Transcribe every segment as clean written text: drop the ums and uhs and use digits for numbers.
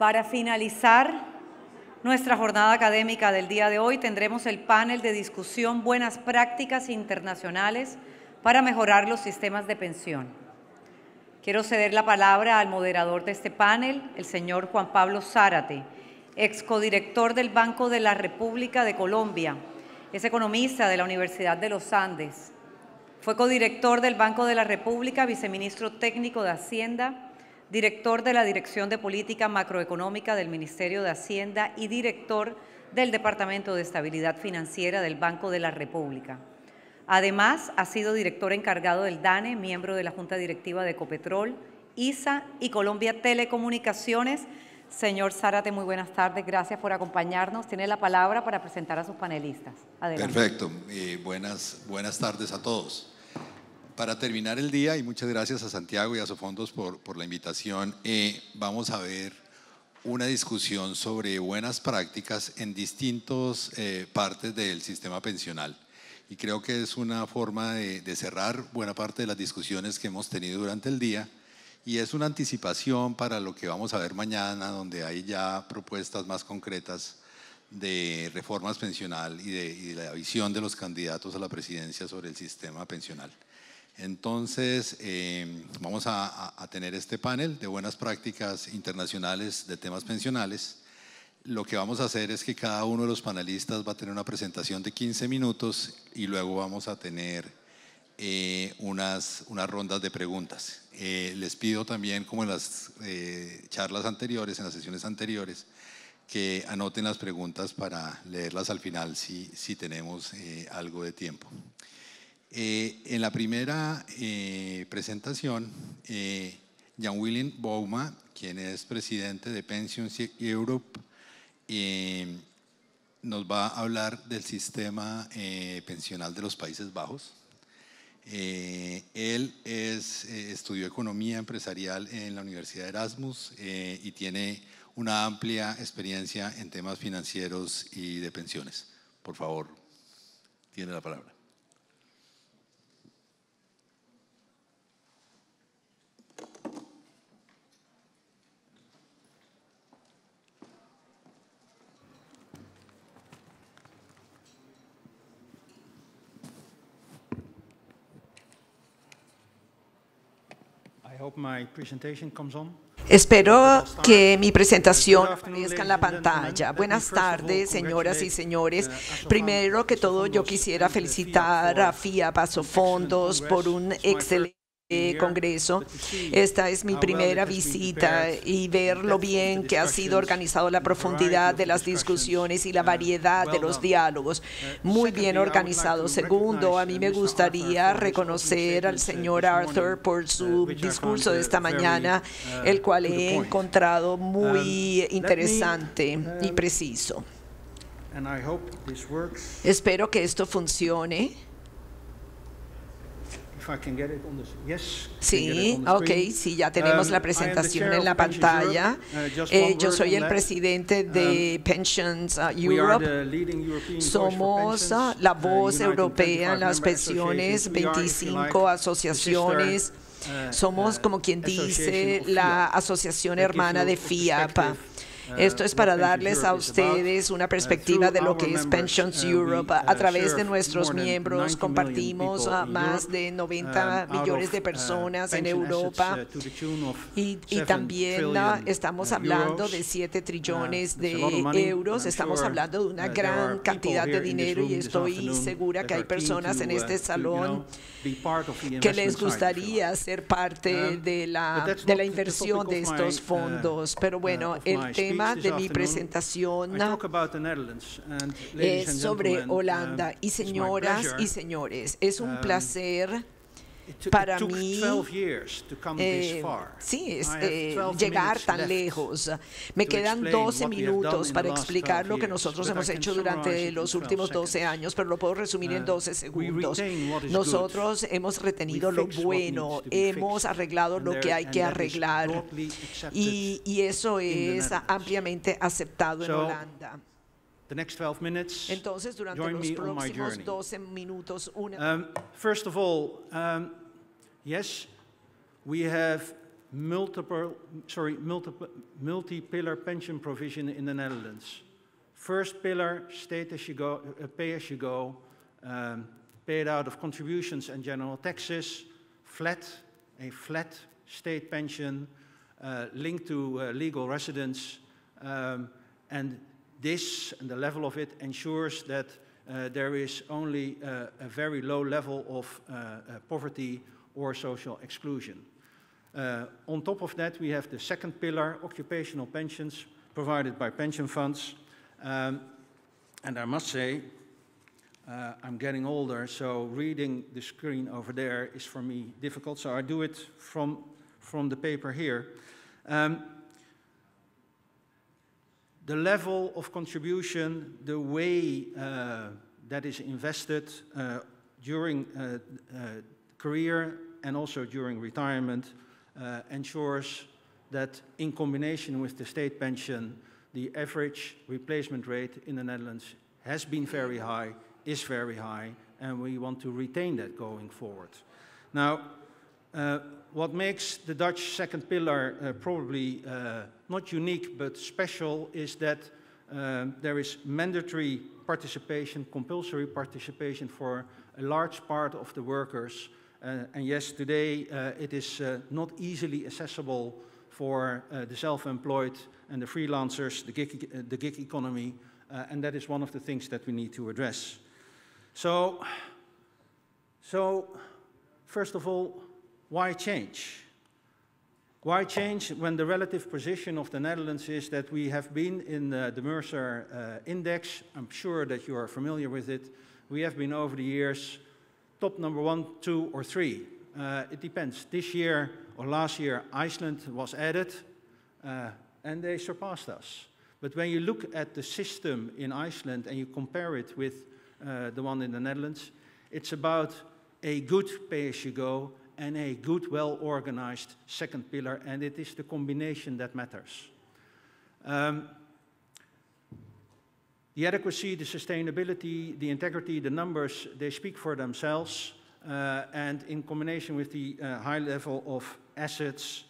Para finalizar nuestra jornada académica del día de hoy, tendremos el panel de discusión Buenas prácticas internacionales para mejorar los sistemas de pensión. Quiero ceder la palabra al moderador de este panel, el señor Juan Pablo Zárate, ex codirector del Banco de la República de Colombia. Es economista de la Universidad de los Andes. Fue codirector del Banco de la República, viceministro técnico de Hacienda, director de la Dirección de Política Macroeconómica del Ministerio de Hacienda y director del Departamento de Estabilidad Financiera del Banco de la República. Además, ha sido director encargado del DANE, miembro de la Junta Directiva de Ecopetrol, ISA y Colombia Telecomunicaciones. Señor Zárate, muy buenas tardes. Gracias por acompañarnos. Tiene la palabra para presentar a sus panelistas. Adelante. Perfecto. Buenas tardes a todos. Para terminar el día, y muchas gracias a Santiago y a Sofondos por la invitación, vamos a ver una discusión sobre buenas prácticas en distintas partes del sistema pensional. Y creo que es una forma de cerrar buena parte de las discusiones que hemos tenido durante el día, y es una anticipación para lo que vamos a ver mañana, donde hay ya propuestas más concretas de reformas pensional y de la visión de los candidatos a la presidencia sobre el sistema pensional. Entonces, vamos a tener este panel de buenas prácticas internacionales de temas pensionales. Lo que vamos a hacer es que cada uno de los panelistas va a tener una presentación de 15 minutos y luego vamos a tener unas rondas de preguntas. Les pido también, como en las charlas anteriores, en las sesiones anteriores, que anoten las preguntas para leerlas al final si tenemos algo de tiempo. En la primera presentación, Jan-Willem Bouma, quien es presidente de Pensions Europe, nos va a hablar del sistema pensional de los Países Bajos. Él estudió economía empresarial en la Universidad de Erasmus y tiene una amplia experiencia en temas financieros y de pensiones. Por favor, tiene la palabra. Espero que mi presentación aparezca en la pantalla. Buenas tardes, señoras y señores. Primero que todo, yo quisiera felicitar a FIAP, a Sofondos, por un excelente congreso. Esta es mi primera visita y ver lo bien que ha sido organizado, la profundidad de las discusiones y la variedad de los diálogos. Muy bien organizado. Segundo, a mí me gustaría reconocer al señor Arthur por su discurso de esta mañana, el cual he encontrado muy interesante y preciso. Espero que esto funcione. Sí, ok, sí, ya tenemos la presentación en la pantalla. Yo soy el presidente de Pensions Europe. Somos la voz europea en las pensiones, 25 asociaciones. Somos, como quien dice, la asociación hermana de FIAP. Esto es para darles a ustedes una perspectiva de lo que es Pensions Europe. A través de nuestros miembros compartimos a más de 90 millones de personas en Europa y también estamos hablando de 7 trillones de euros. Estamos hablando de una gran cantidad de dinero y estoy segura que hay personas en este salón que les gustaría ser parte de la inversión de estos fondos. Pero bueno, el tema de mi presentación es sobre Holanda. Y señoras y señores, es un placer para mí llegar tan lejos. Me quedan 12 minutos para explicar lo que nosotros hemos hecho durante los últimos 12 años, pero lo puedo resumir en 12 segundos. Nosotros hemos retenido lo bueno, hemos arreglado lo que hay que arreglar y eso es ampliamente aceptado en Holanda. Entonces, durante los próximos 12 minutos, first of all, yes, we have multi-pillar pension provision in the Netherlands. First pillar, state as you go, pay as you go, paid out of contributions and general taxes, a flat state pension linked to legal residence, and this and the level of it ensures that there is only a very low level of poverty or social exclusion. On top of that, we have the second pillar, occupational pensions, provided by pension funds. And I must say, I'm getting older, so reading the screen over there is for me difficult, so I do it from the paper here. The level of contribution, the way that is invested during career and also during retirement ensures that in combination with the state pension, the average replacement rate in the Netherlands has been very high, is very high, and we want to retain that going forward. Now, what makes the Dutch second pillar probably not unique but special is that there is mandatory participation, compulsory participation for a large part of the workers. And yes, today it is not easily accessible for the self-employed and the freelancers, the gig economy, and that is one of the things that we need to address. So first of all, why change? Why change when the relative position of the Netherlands is that we have been in the Mercer Index? I'm sure that you are familiar with it. We have been over the years top number 1, 2, or 3. It depends. This year or last year, Iceland was added, and they surpassed us. But when you look at the system in Iceland and you compare it with the one in the Netherlands, it's about a good pay-as-you-go and a good, well-organized second pillar, and it is the combination that matters. The adequacy, the sustainability, the integrity, the numbers, they speak for themselves, and in combination with the high level of assets,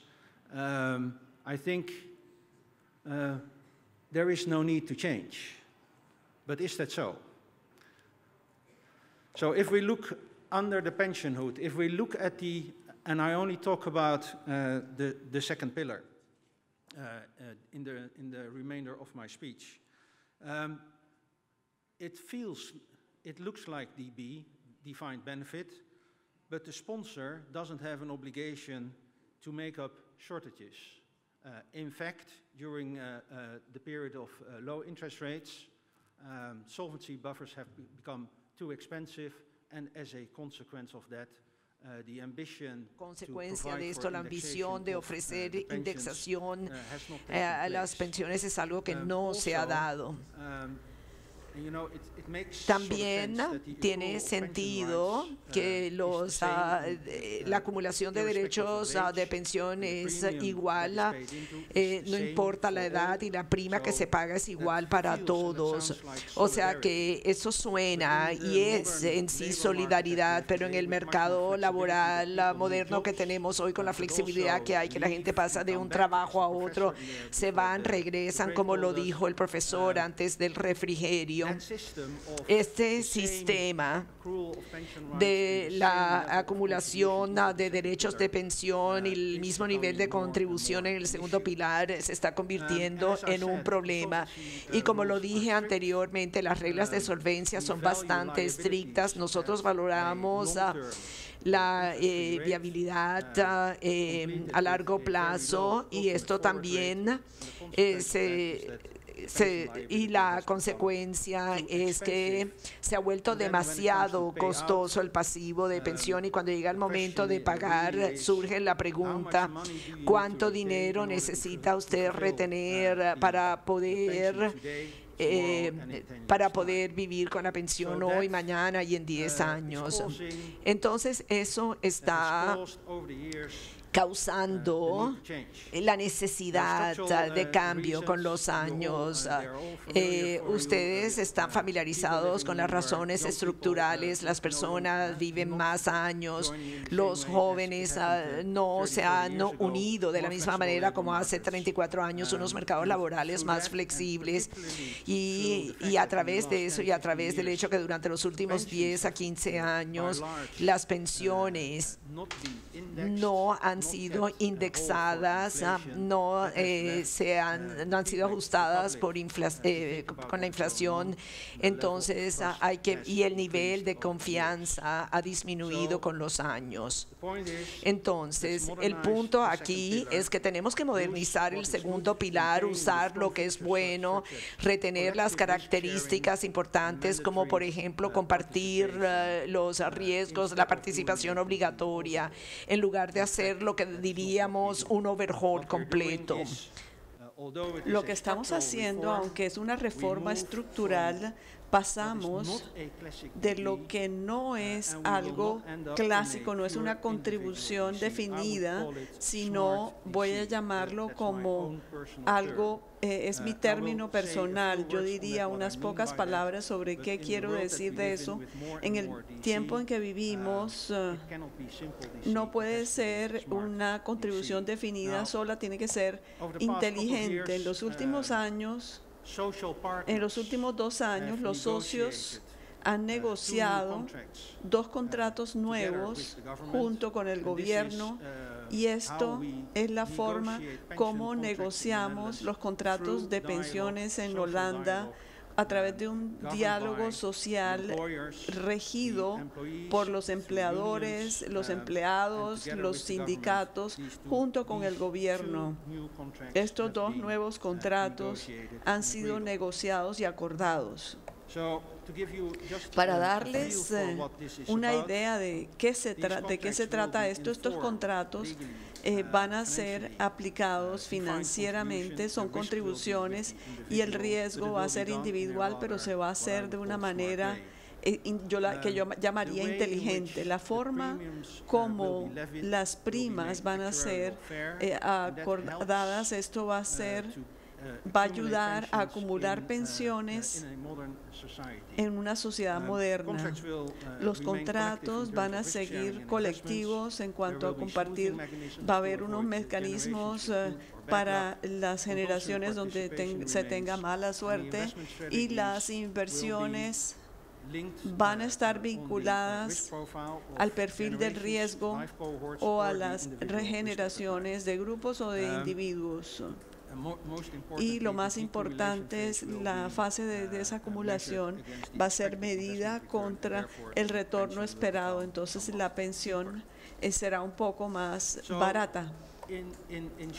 I think there is no need to change. But is that so? So if we look under the pension hood, if we look at the, and I only talk about the second pillar in the remainder of my speech, it looks like DB, defined benefit, but the sponsor doesn't have an obligation to make up shortages. In fact, during the period of low interest rates, solvency buffers have become too expensive, and as a consequence of that, the ambition consecuencia de esto, la ambición de ofrecer indexación a las pensiones es algo que no se ha dado. También tiene sentido que la acumulación de derechos de pensión es igual, no importa la edad, y la prima que se paga es igual para todos. O sea que eso suena y es en sí solidaridad, pero en el mercado laboral moderno que tenemos hoy, con la flexibilidad que hay, que la gente pasa de un trabajo a otro, se van, regresan, como lo dijo el profesor antes del refrigerio. Este sistema de la acumulación de derechos de pensión y el mismo nivel de contribución en el segundo pilar se está convirtiendo en un problema. Y como lo dije anteriormente, las reglas de solvencia son bastante estrictas. Nosotros valoramos la viabilidad a largo plazo, y esto también y la consecuencia es que se ha vuelto demasiado costoso el pasivo de pensión, y cuando llega el momento de pagar surge la pregunta: ¿cuánto dinero necesita usted retener para poder vivir con la pensión hoy, mañana y en 10 años? Entonces eso está causando la necesidad de cambio con los años. Ustedes están familiarizados con las razones estructurales. Las personas viven más años. Los jóvenes no se han unido de la misma manera como hace 34 años, unos mercados laborales más flexibles. Y a través de eso y a través del hecho que durante los últimos 10 a 15 años las pensiones no han sido indexadas, no han sido ajustadas por con la inflación. Entonces y el nivel de confianza ha disminuido con los años. Entonces el punto aquí es que tenemos que modernizar el segundo pilar, usar lo que es bueno, retener las características importantes como por ejemplo compartir los riesgos, la participación obligatoria, en lugar de hacer lo que diríamos un overhaul completo. Lo que estamos haciendo, aunque es una reforma estructural, pasamos de lo que no es algo clásico, no es una contribución definida, sino voy a llamarlo como algo, es mi término personal. Yo diría unas pocas palabras sobre qué quiero decir de eso. En el tiempo en que vivimos, no puede ser una contribución definida sola, tiene que ser inteligente. En los últimos años, en los últimos 2 años, los socios han negociado 2 contratos nuevos junto con el gobierno, y esto es la forma como negociamos los contratos de pensiones en Holanda, a través de un diálogo social regido por los empleadores, los empleados, los sindicatos, junto con el gobierno. Estos 2 nuevos contratos han sido negociados y acordados. Para darles una idea de qué se trata esto, estos contratos van a ser aplicados financieramente, son contribuciones y el riesgo va a ser individual, pero se va a hacer de una manera que yo llamaría inteligente. La forma como las primas van a ser acordadas, esto va a ayudar a acumular pensiones en una sociedad moderna. Los contratos van a seguir colectivos en cuanto a compartir. Va a haber unos mecanismos para las generaciones donde se tenga mala suerte, y las inversiones van a estar vinculadas al perfil del riesgo o a las regeneraciones de grupos o de individuos. Y lo más importante es la fase de desacumulación va a ser medida contra el retorno esperado. Entonces la pensión será un poco más barata.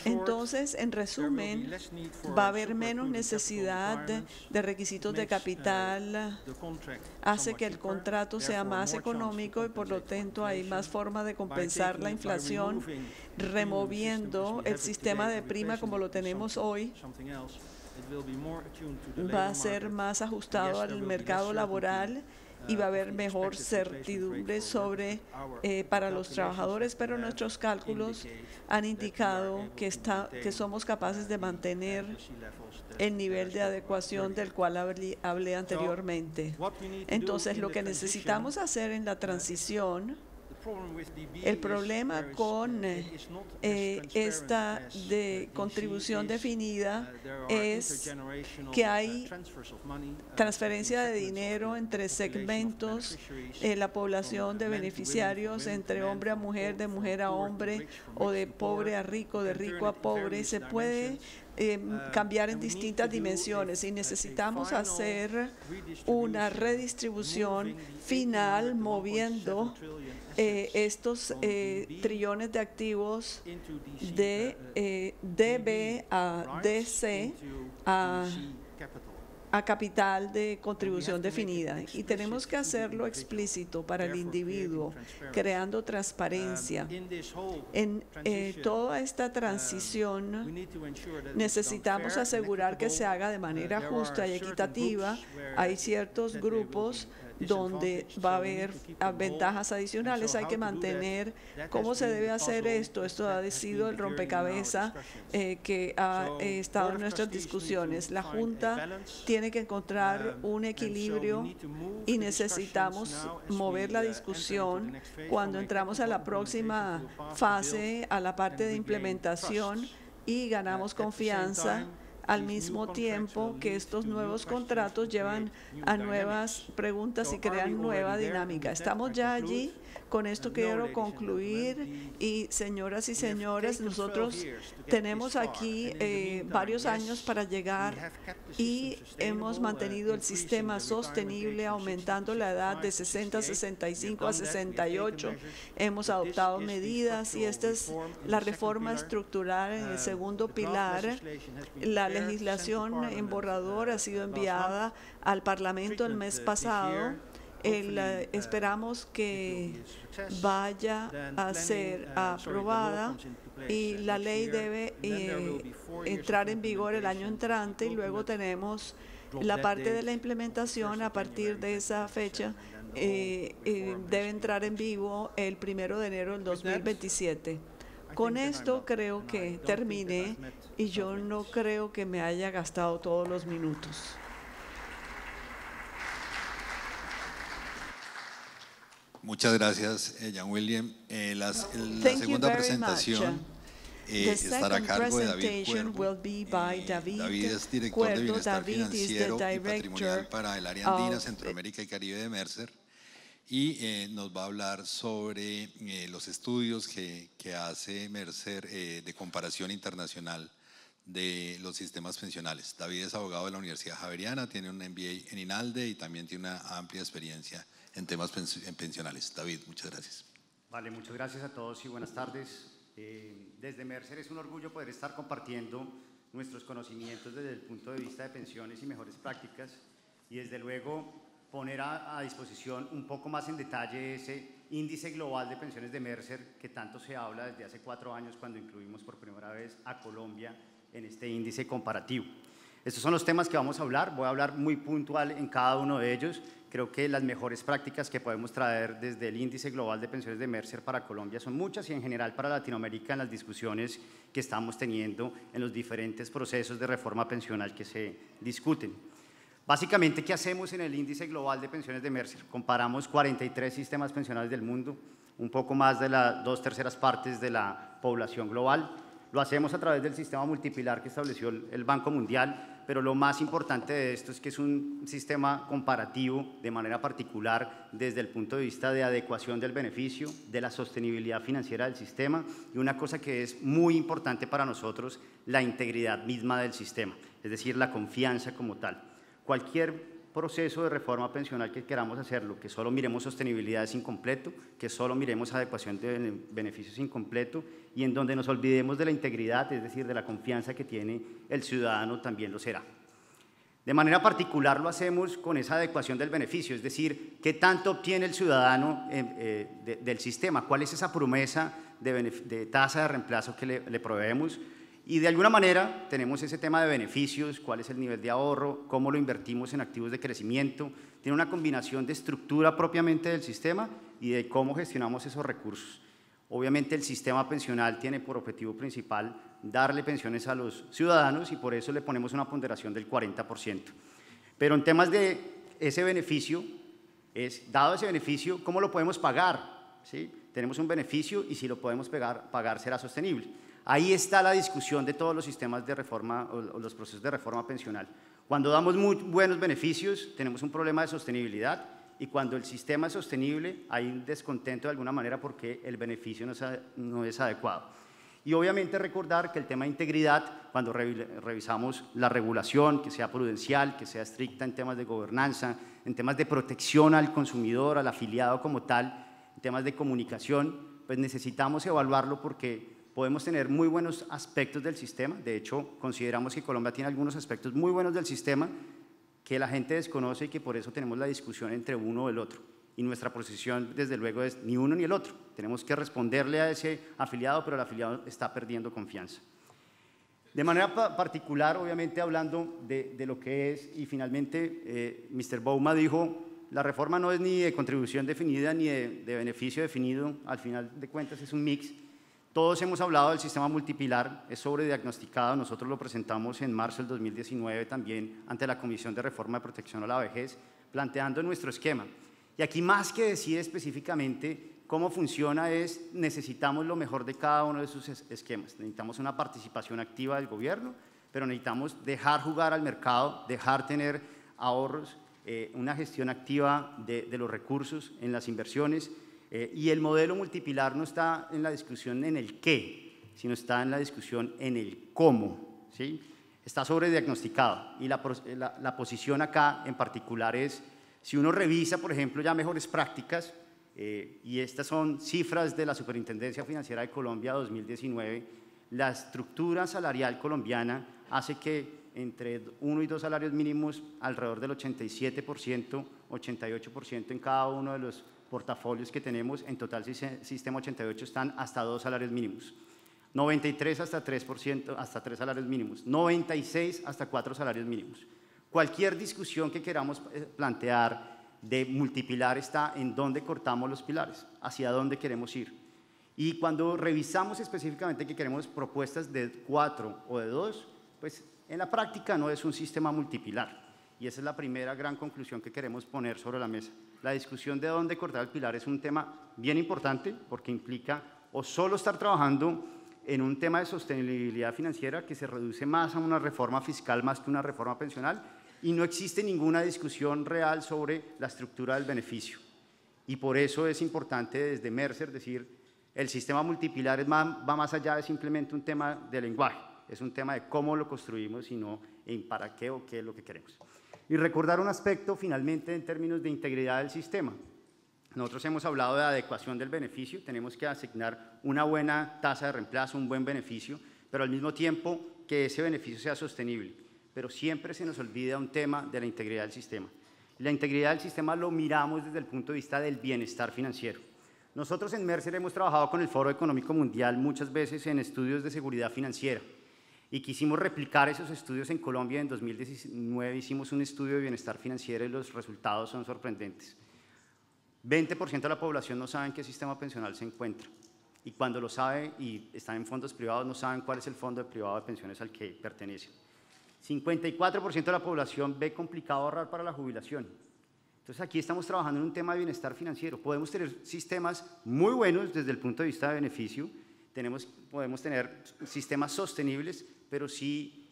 Entonces, en resumen, va a haber menos necesidad de requisitos de capital, hace que el contrato sea más económico y por lo tanto hay más forma de compensar la inflación, removiendo el sistema de prima como lo tenemos hoy. Va a ser más ajustado al mercado laboral y va a haber mejor certidumbre para los trabajadores, pero nuestros cálculos han indicado que somos capaces de mantener el nivel de adecuación del cual hablé anteriormente. Entonces, lo que necesitamos hacer en la transición, el problema con esta contribución definida es que hay transferencia de dinero entre segmentos, la población de beneficiarios, entre hombre a mujer, de mujer a hombre, o de pobre a rico, de rico a pobre. Se puede cambiar en distintas dimensiones y necesitamos hacer una redistribución final moviendo estos trillones de activos de DB a DC a capital de contribución definida, y tenemos que hacerlo explícito para el individuo, creando transparencia. En toda esta transición necesitamos asegurar que se haga de manera justa y equitativa. Hay ciertos grupos donde va a haber ventajas adicionales. Hay que mantener cómo se debe hacer esto. Esto ha sido el rompecabezas que ha estado en nuestras discusiones. La Junta tiene que encontrar un equilibrio y necesitamos mover la discusión cuando entramos a la próxima fase, a la parte de implementación, y ganamos confianza al mismo tiempo que estos nuevos contratos llevan a nuevas preguntas y crean nueva dinámica. Estamos ya allí. Con esto quiero concluir, y señoras y señores, nosotros tenemos aquí varios años para llegar y hemos mantenido el sistema sostenible, aumentando la edad de 60 a 65 a 68. Hemos adoptado medidas, y esta es la reforma estructural en el segundo pilar. La legislación en borrador ha sido enviada al Parlamento el mes pasado. Esperamos que vaya a ser aprobada, y la ley debe entrar en vigor el año entrante, y luego tenemos la parte de la implementación. A partir de esa fecha debe entrar en vivo el 1 de enero del 2027. Con esto creo que terminé, y yo no creo que me haya gastado todos los minutos. Muchas gracias, Jan William. La segunda presentación estará a cargo de David Cuervo. David es director de Bienestar Financiero y Patrimonial para el área andina, Centroamérica y Caribe de Mercer, y nos va a hablar sobre los estudios que hace Mercer de comparación internacional de los sistemas pensionales. David es abogado de la Universidad Javeriana, tiene un MBA en INALDE y también tiene una amplia experiencia en temas pensionales. David, muchas gracias. Vale, muchas gracias a todos y buenas tardes. Desde Mercer es un orgullo poder estar compartiendo nuestros conocimientos desde el punto de vista de pensiones y mejores prácticas, y desde luego poner a disposición un poco más en detalle ese índice global de pensiones de Mercer que tanto se habla desde hace 4 años, cuando incluimos por primera vez a Colombia en este índice comparativo. Estos son los temas que vamos a hablar. Voy a hablar muy puntual en cada uno de ellos. Creo que las mejores prácticas que podemos traer desde el índice global de pensiones de Mercer para Colombia son muchas, y en general para Latinoamérica, en las discusiones que estamos teniendo en los diferentes procesos de reforma pensional que se discuten. Básicamente, ¿qué hacemos en el índice global de pensiones de Mercer? Comparamos 43 sistemas pensionales del mundo, un poco más de las 2/3 partes de la población global. Lo hacemos a través del sistema multipilar que estableció el Banco Mundial, pero lo más importante de esto es que es un sistema comparativo de manera particular desde el punto de vista de adecuación del beneficio, de la sostenibilidad financiera del sistema, y una cosa que es muy importante para nosotros, la integridad misma del sistema, es decir, la confianza como tal. Cualquier proceso de reforma pensional que queramos hacerlo, que solo miremos sostenibilidad, es incompleto, que solo miremos adecuación de beneficios, incompleto, y en donde nos olvidemos de la integridad, es decir, de la confianza que tiene el ciudadano, también lo será. De manera particular lo hacemos con esa adecuación del beneficio, es decir, qué tanto obtiene el ciudadano del sistema, cuál es esa promesa de tasa de reemplazo que le proveemos. Y de alguna manera tenemos ese tema de beneficios, cuál es el nivel de ahorro, cómo lo invertimos en activos de crecimiento. Tiene una combinación de estructura propiamente del sistema y de cómo gestionamos esos recursos. Obviamente el sistema pensional tiene por objetivo principal darle pensiones a los ciudadanos, y por eso le ponemos una ponderación del 40%. Pero en temas de ese beneficio, dado ese beneficio, ¿cómo lo podemos pagar? ¿Sí? Tenemos un beneficio, y si lo podemos pagar será sostenible. Ahí está la discusión de todos los sistemas de reforma o los procesos de reforma pensional. Cuando damos muy buenos beneficios, tenemos un problema de sostenibilidad, y cuando el sistema es sostenible, hay un descontento de alguna manera porque el beneficio no es adecuado. Y obviamente recordar que el tema de integridad, cuando revisamos la regulación, que sea prudencial, que sea estricta en temas de gobernanza, en temas de protección al consumidor, al afiliado como tal, en temas de comunicación, pues necesitamos evaluarlo, porque podemos tener muy buenos aspectos del sistema. De hecho, consideramos que Colombia tiene algunos aspectos muy buenos del sistema que la gente desconoce, y que por eso tenemos la discusión entre uno o el otro. Y nuestra posición, desde luego, es ni uno ni el otro. Tenemos que responderle a ese afiliado, pero el afiliado está perdiendo confianza. De manera particular, obviamente, hablando de lo que es, y finalmente Mr. Bouma dijo la reforma no es ni de contribución definida ni de beneficio definido, al final de cuentas es un mix. Todos hemos hablado del sistema multipilar, es sobrediagnosticado, nosotros lo presentamos en marzo del 2019 también ante la Comisión de Reforma de Protección a la Vejez, planteando nuestro esquema. Y aquí más que decir específicamente cómo funciona necesitamos lo mejor de cada uno de sus esquemas. Necesitamos una participación activa del gobierno, pero necesitamos dejar jugar al mercado, dejar tener ahorros, una gestión activa de los recursos en las inversiones. Y el modelo multipilar no está en la discusión en el qué, sino está en la discusión en el cómo, ¿sí? Está sobrediagnosticado y la posición acá en particular es, si uno revisa, por ejemplo, ya mejores prácticas, y estas son cifras de la Superintendencia Financiera de Colombia 2019, la estructura salarial colombiana hace que entre 1 y 2 salarios mínimos, alrededor del 87%, 88% en cada uno de los portafolios que tenemos, en total sistema 88 están hasta 2 salarios mínimos, 93 hasta 3%, hasta 3 salarios mínimos, 96 hasta 4 salarios mínimos. Cualquier discusión que queramos plantear de multipilar está en dónde cortamos los pilares, hacia dónde queremos ir. Y cuando revisamos específicamente que queremos propuestas de 4 o de 2, pues en la práctica no es un sistema multipilar. Y esa es la primera gran conclusión que queremos poner sobre la mesa. La discusión de dónde cortar el pilar es un tema bien importante porque implica o solo estar trabajando en un tema de sostenibilidad financiera que se reduce más a una reforma fiscal más que una reforma pensional y no existe ninguna discusión real sobre la estructura del beneficio. Y por eso es importante desde Mercer decir el sistema multipilar va más allá de simplemente un tema de lenguaje, es un tema de cómo lo construimos y no en para qué o qué es lo que queremos. Y recordar un aspecto finalmente en términos de integridad del sistema. Nosotros hemos hablado de adecuación del beneficio, tenemos que asignar una buena tasa de reemplazo, un buen beneficio, pero al mismo tiempo que ese beneficio sea sostenible. Pero siempre se nos olvida un tema de la integridad del sistema. La integridad del sistema lo miramos desde el punto de vista del bienestar financiero. Nosotros en Mercer hemos trabajado con el Foro Económico Mundial muchas veces en estudios de seguridad financiera y quisimos replicar esos estudios en Colombia. En 2019 hicimos un estudio de bienestar financiero y los resultados son sorprendentes. 20% de la población no sabe en qué sistema pensional se encuentra y cuando lo sabe y están en fondos privados no saben cuál es el fondo privado de pensiones al que pertenecen. 54% de la población ve complicado ahorrar para la jubilación. Entonces aquí estamos trabajando en un tema de bienestar financiero. Podemos tener sistemas muy buenos desde el punto de vista de beneficio, podemos tener sistemas sostenibles, pero si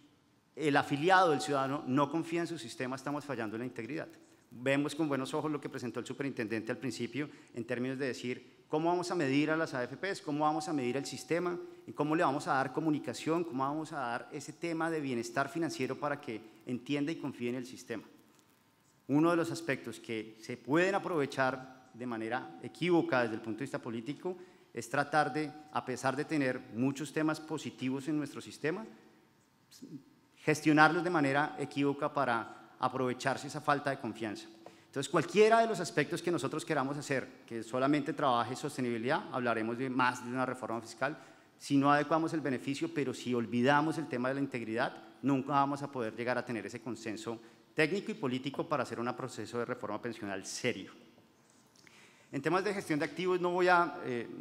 el afiliado, el ciudadano, no confía en su sistema, estamos fallando en la integridad. Vemos con buenos ojos lo que presentó el superintendente al principio en términos de decir cómo vamos a medir a las AFPs, cómo vamos a medir el sistema, y cómo le vamos a dar comunicación, cómo vamos a dar ese tema de bienestar financiero para que entienda y confíe en el sistema. Uno de los aspectos que se pueden aprovechar de manera equívoca desde el punto de vista político es tratar de, a pesar de tener muchos temas positivos en nuestro sistema, gestionarlos de manera equívoca para aprovecharse esa falta de confianza. Entonces, cualquiera de los aspectos que nosotros queramos hacer, que solamente trabaje sostenibilidad, hablaremos más de una reforma fiscal, si no adecuamos el beneficio, pero si olvidamos el tema de la integridad, nunca vamos a poder llegar a tener ese consenso técnico y político para hacer un proceso de reforma pensional serio. En temas de gestión de activos no voy a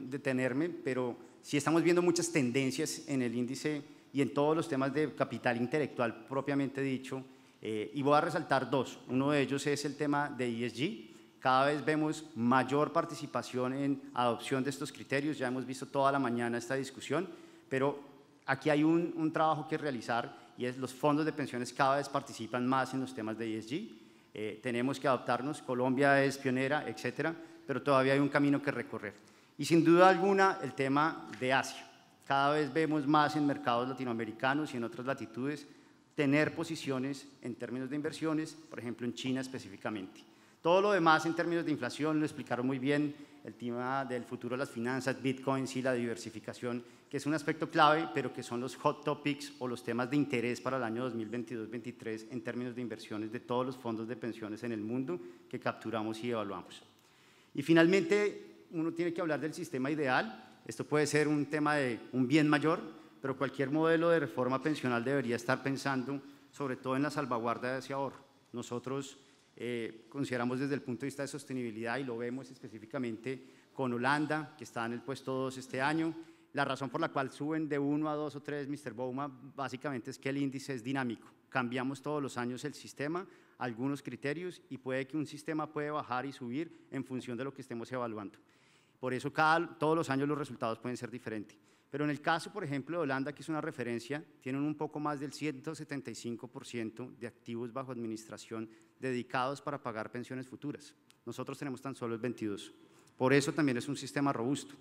detenerme, pero sí estamos viendo muchas tendencias en el índice y en todos los temas de capital intelectual propiamente dicho, y voy a resaltar dos. Uno de ellos es el tema de ESG. Cada vez vemos mayor participación en adopción de estos criterios, ya hemos visto toda la mañana esta discusión, pero aquí hay un trabajo que realizar y es los fondos de pensiones cada vez participan más en los temas de ESG. Tenemos que adaptarnos, Colombia es pionera, etcétera, pero todavía hay un camino que recorrer. Y sin duda alguna el tema de Asia. Cada vez vemos más en mercados latinoamericanos y en otras latitudes tener posiciones en términos de inversiones, por ejemplo en China específicamente. Todo lo demás en términos de inflación lo explicaron muy bien, el tema del futuro de las finanzas, Bitcoin, sí, la diversificación, que es un aspecto clave, pero que son los hot topics o los temas de interés para el año 2022-23 en términos de inversiones de todos los fondos de pensiones en el mundo que capturamos y evaluamos. Y finalmente, uno tiene que hablar del sistema ideal. Esto puede ser un tema de un bien mayor, pero cualquier modelo de reforma pensional debería estar pensando sobre todo en la salvaguarda de ese ahorro. Nosotros consideramos desde el punto de vista de sostenibilidad, y lo vemos específicamente con Holanda, que está en el puesto 2 este año. La razón por la cual suben de 1 a 2 o 3, Mr. Bouma, básicamente es que el índice es dinámico. Cambiamos todos los años el sistema, algunos criterios, y puede que un sistema puede bajar y subir en función de lo que estemos evaluando. Por eso todos los años los resultados pueden ser diferentes. Pero en el caso, por ejemplo, de Holanda, que es una referencia, tienen un poco más del 175% de activos bajo administración dedicados para pagar pensiones futuras. Nosotros tenemos tan solo el 22%. Por eso también es un sistema robusto.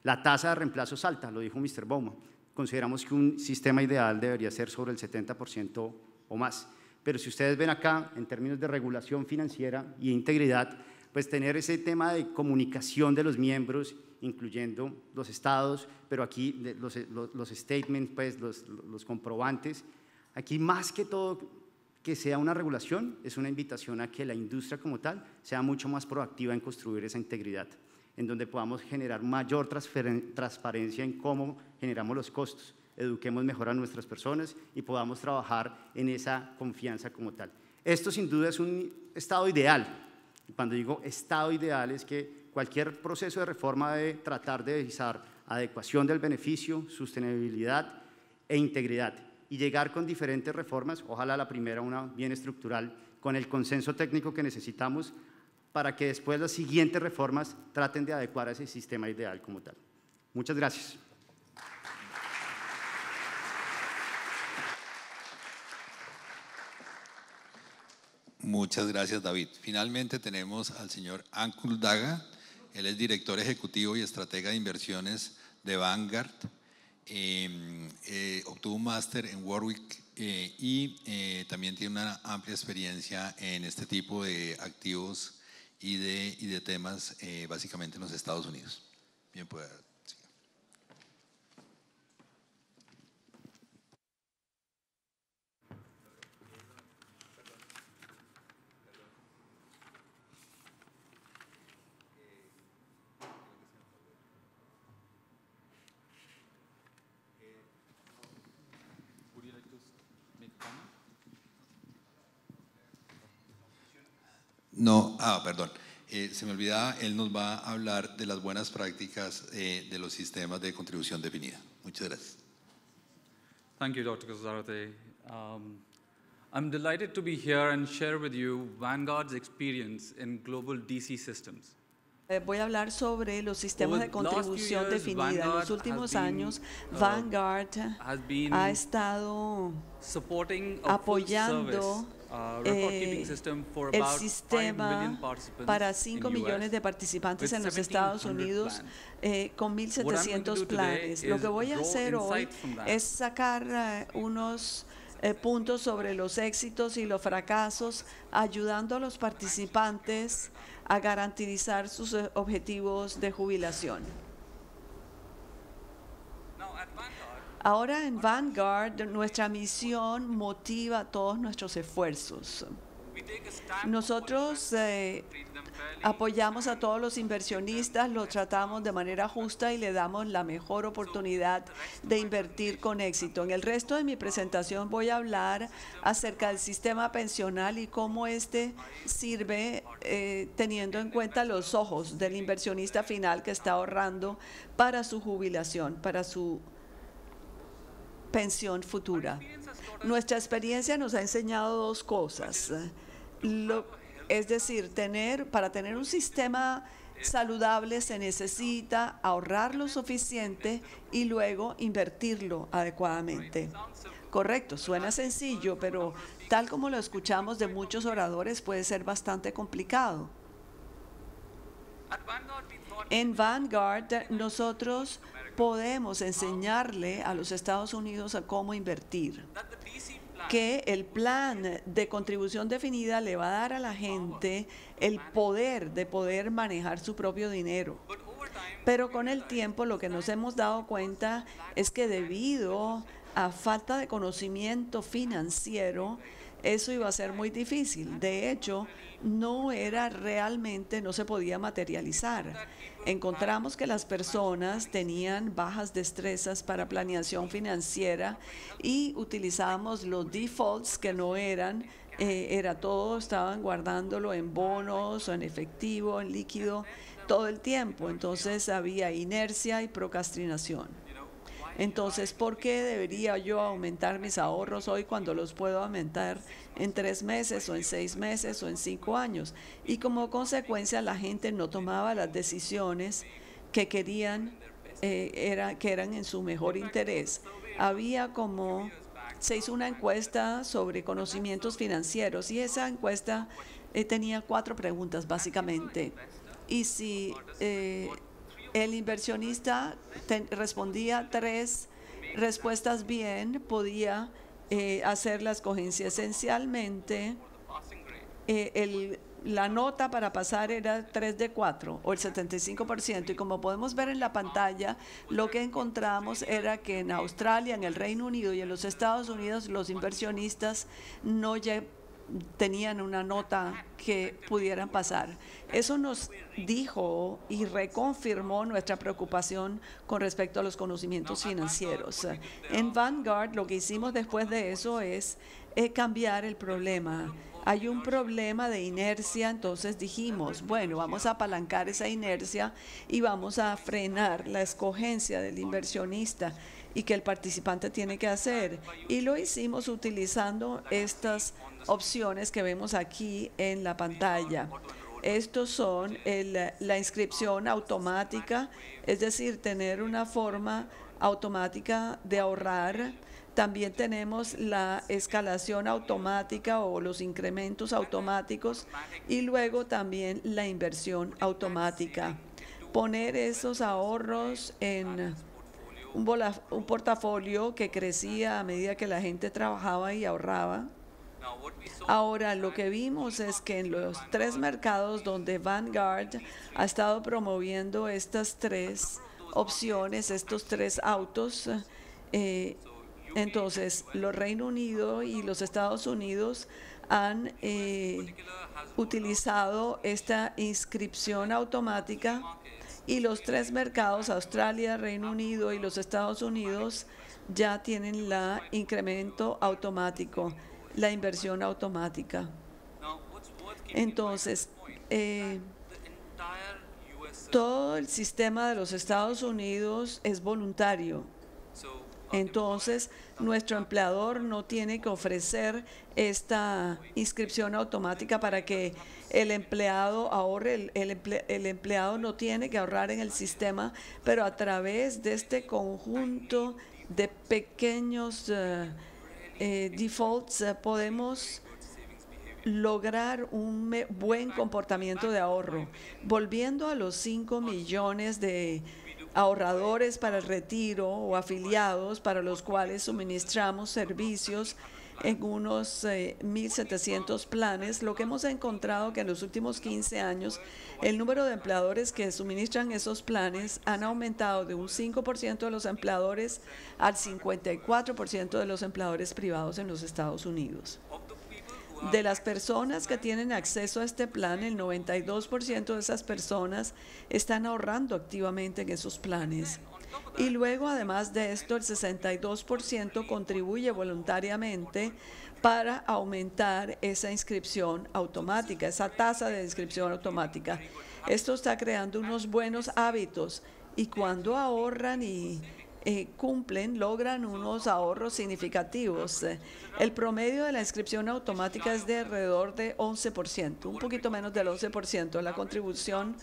La tasa de reemplazo es alta, lo dijo Mr. Bouma. Consideramos que un sistema ideal debería ser sobre el 70% o más. Pero si ustedes ven acá, en términos de regulación financiera y integridad, pues tener ese tema de comunicación de los miembros, incluyendo los estados, pero aquí los statements, pues los comprobantes, aquí más que todo que sea una regulación, es una invitación a que la industria como tal sea mucho más proactiva en construir esa integridad, en donde podamos generar mayor transparencia en cómo generamos los costos, eduquemos mejor a nuestras personas y podamos trabajar en esa confianza como tal. Esto sin duda es un estado ideal. Cuando digo estado ideal es que cualquier proceso de reforma debe tratar de realizar adecuación del beneficio, sostenibilidad e integridad, y llegar con diferentes reformas, ojalá la primera una bien estructural, con el consenso técnico que necesitamos para que después las siguientes reformas traten de adecuar a ese sistema ideal como tal. Muchas gracias. Muchas gracias, David. Finalmente tenemos al señor Ankul Daga. Él es director ejecutivo y estratega de inversiones de Vanguard. Obtuvo un máster en Warwick y también tiene una amplia experiencia en este tipo de activos y de temas, básicamente en los Estados Unidos. Bien, pues. No, perdón, se me olvidaba, él nos va a hablar de las buenas prácticas de los sistemas de contribución definida. Muchas gracias. Thank you, Dr. Casarate. I'm delighted to be here and share with you Vanguard's experience in global DC systems. Voy a hablar sobre los sistemas de contribución definida. En los últimos años, Vanguard ha estado apoyando el sistema para 5 millones de participantes en los Estados Unidos con 1.700 planes. Lo que voy a hacer hoy es sacar unos puntos sobre los éxitos y los fracasos, ayudando a los participantes a garantizar sus objetivos de jubilación. Ahora en Vanguard, nuestra misión motiva todos nuestros esfuerzos. Nosotros apoyamos a todos los inversionistas, los tratamos de manera justa y le damos la mejor oportunidad de invertir con éxito. En el resto de mi presentación voy a hablar acerca del sistema pensional y cómo este sirve teniendo en cuenta los ojos del inversionista final que está ahorrando para su jubilación, para su pensión futura. Nuestra experiencia nos ha enseñado dos cosas. Es decir, para tener un sistema saludable se necesita ahorrar lo suficiente y luego invertirlo adecuadamente. Correcto, suena sencillo, pero tal como lo escuchamos de muchos oradores puede ser bastante complicado. En Vanguard nosotros podemos enseñarle a los Estados Unidos a cómo invertir, que el plan de contribución definida le va a dar a la gente el poder de poder manejar su propio dinero. Pero con el tiempo lo que nos hemos dado cuenta es que debido a falta de conocimiento financiero, eso iba a ser muy difícil. De hecho, no se podía materializar. Encontramos que las personas tenían bajas destrezas para planeación financiera y utilizábamos los defaults que no eran era todo, estaban guardándolo en bonos o en efectivo, en líquido, todo el tiempo. Entonces había inercia y procrastinación. Entonces, ¿por qué debería yo aumentar mis ahorros hoy cuando los puedo aumentar en 3 meses o en 6 meses o en 5 años? Y como consecuencia, la gente no tomaba las decisiones que querían, que eran en su mejor interés. Se hizo una encuesta sobre conocimientos financieros y esa encuesta tenía 4 preguntas básicamente. Y si el inversionista respondía 3 respuestas bien, podía hacer la escogencia. Esencialmente, la nota para pasar era 3 de 4 o el 75%. Y como podemos ver en la pantalla, lo que encontramos era que en Australia, en el Reino Unido y en los Estados Unidos, los inversionistas no tenían una nota que pudieran pasar. Eso nos dijo y reconfirmó nuestra preocupación con respecto a los conocimientos financieros. En Vanguard, lo que hicimos después de eso es cambiar el problema. Hay un problema de inercia, entonces dijimos, bueno, vamos a apalancar esa inercia y vamos a frenar la escogencia del inversionista y que el participante tiene que hacer. Y lo hicimos utilizando estas opciones que vemos aquí en la pantalla. Estos son la inscripción automática, es decir, tener una forma automática de ahorrar. También tenemos la escalación automática o los incrementos automáticos y luego también la inversión automática. Poner esos ahorros en un portafolio que crecía a medida que la gente trabajaba y ahorraba. Ahora, lo que vimos es que en los 3 mercados donde Vanguard ha estado promoviendo estas 3 opciones, estos 3 autos, entonces los Reino Unido y los Estados Unidos han utilizado esta inscripción automática y los 3 mercados, Australia, Reino Unido y los Estados Unidos, ya tienen el incremento automático, la inversión automática. Entonces, todo el sistema de los Estados Unidos es voluntario. Entonces, nuestro empleador no tiene que ofrecer esta inscripción automática para que el empleado ahorre. El empleado no tiene que ahorrar en el sistema, pero a través de este conjunto de pequeños defaults podemos lograr un buen comportamiento de ahorro. Volviendo a los 5 millones de ahorradores para el retiro o afiliados para los cuales suministramos servicios en unos 1.700 planes, lo que hemos encontrado que en los últimos 15 años el número de empleadores que suministran esos planes han aumentado de un 5% de los empleadores al 54% de los empleadores privados en los Estados Unidos. De las personas que tienen acceso a este plan, el 92% de esas personas están ahorrando activamente en esos planes. Y luego, además de esto, el 62% contribuye voluntariamente para aumentar esa inscripción automática, esa tasa de inscripción automática. Esto está creando unos buenos hábitos y cuando ahorran y cumplen, logran unos ahorros significativos. El promedio de la inscripción automática es de alrededor de 11%, un poquito menos del 11%. La contribución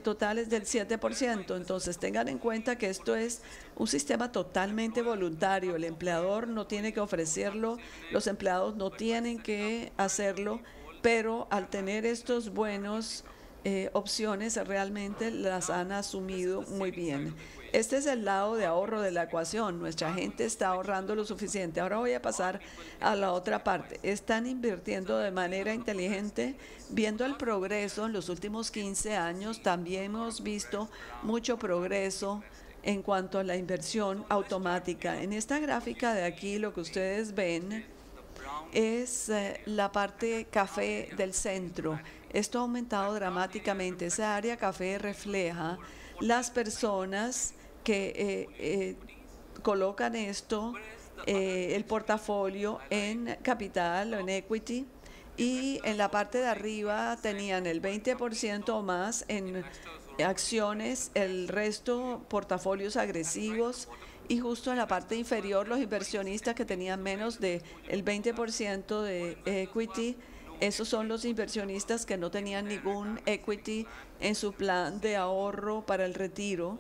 total es del 7%. Entonces, tengan en cuenta que esto es un sistema totalmente voluntario. El empleador no tiene que ofrecerlo, los empleados no tienen que hacerlo, pero al tener estos buenos opciones, realmente las han asumido muy bien. Este es el lado de ahorro de la ecuación. Nuestra gente está ahorrando lo suficiente. Ahora voy a pasar a la otra parte. Están invirtiendo de manera inteligente. Viendo el progreso en los últimos 15 años, también hemos visto mucho progreso en cuanto a la inversión automática. En esta gráfica de aquí, lo que ustedes ven es la parte café del centro. Esto ha aumentado dramáticamente. Esa área café refleja las personas que colocan esto, el portafolio en capital o en equity, y en la parte de arriba tenían el 20% o más en acciones, el resto portafolios agresivos, y justo en la parte inferior los inversionistas que tenían menos del 20% de equity. Esos son los inversionistas que no tenían ningún equity en su plan de ahorro para el retiro.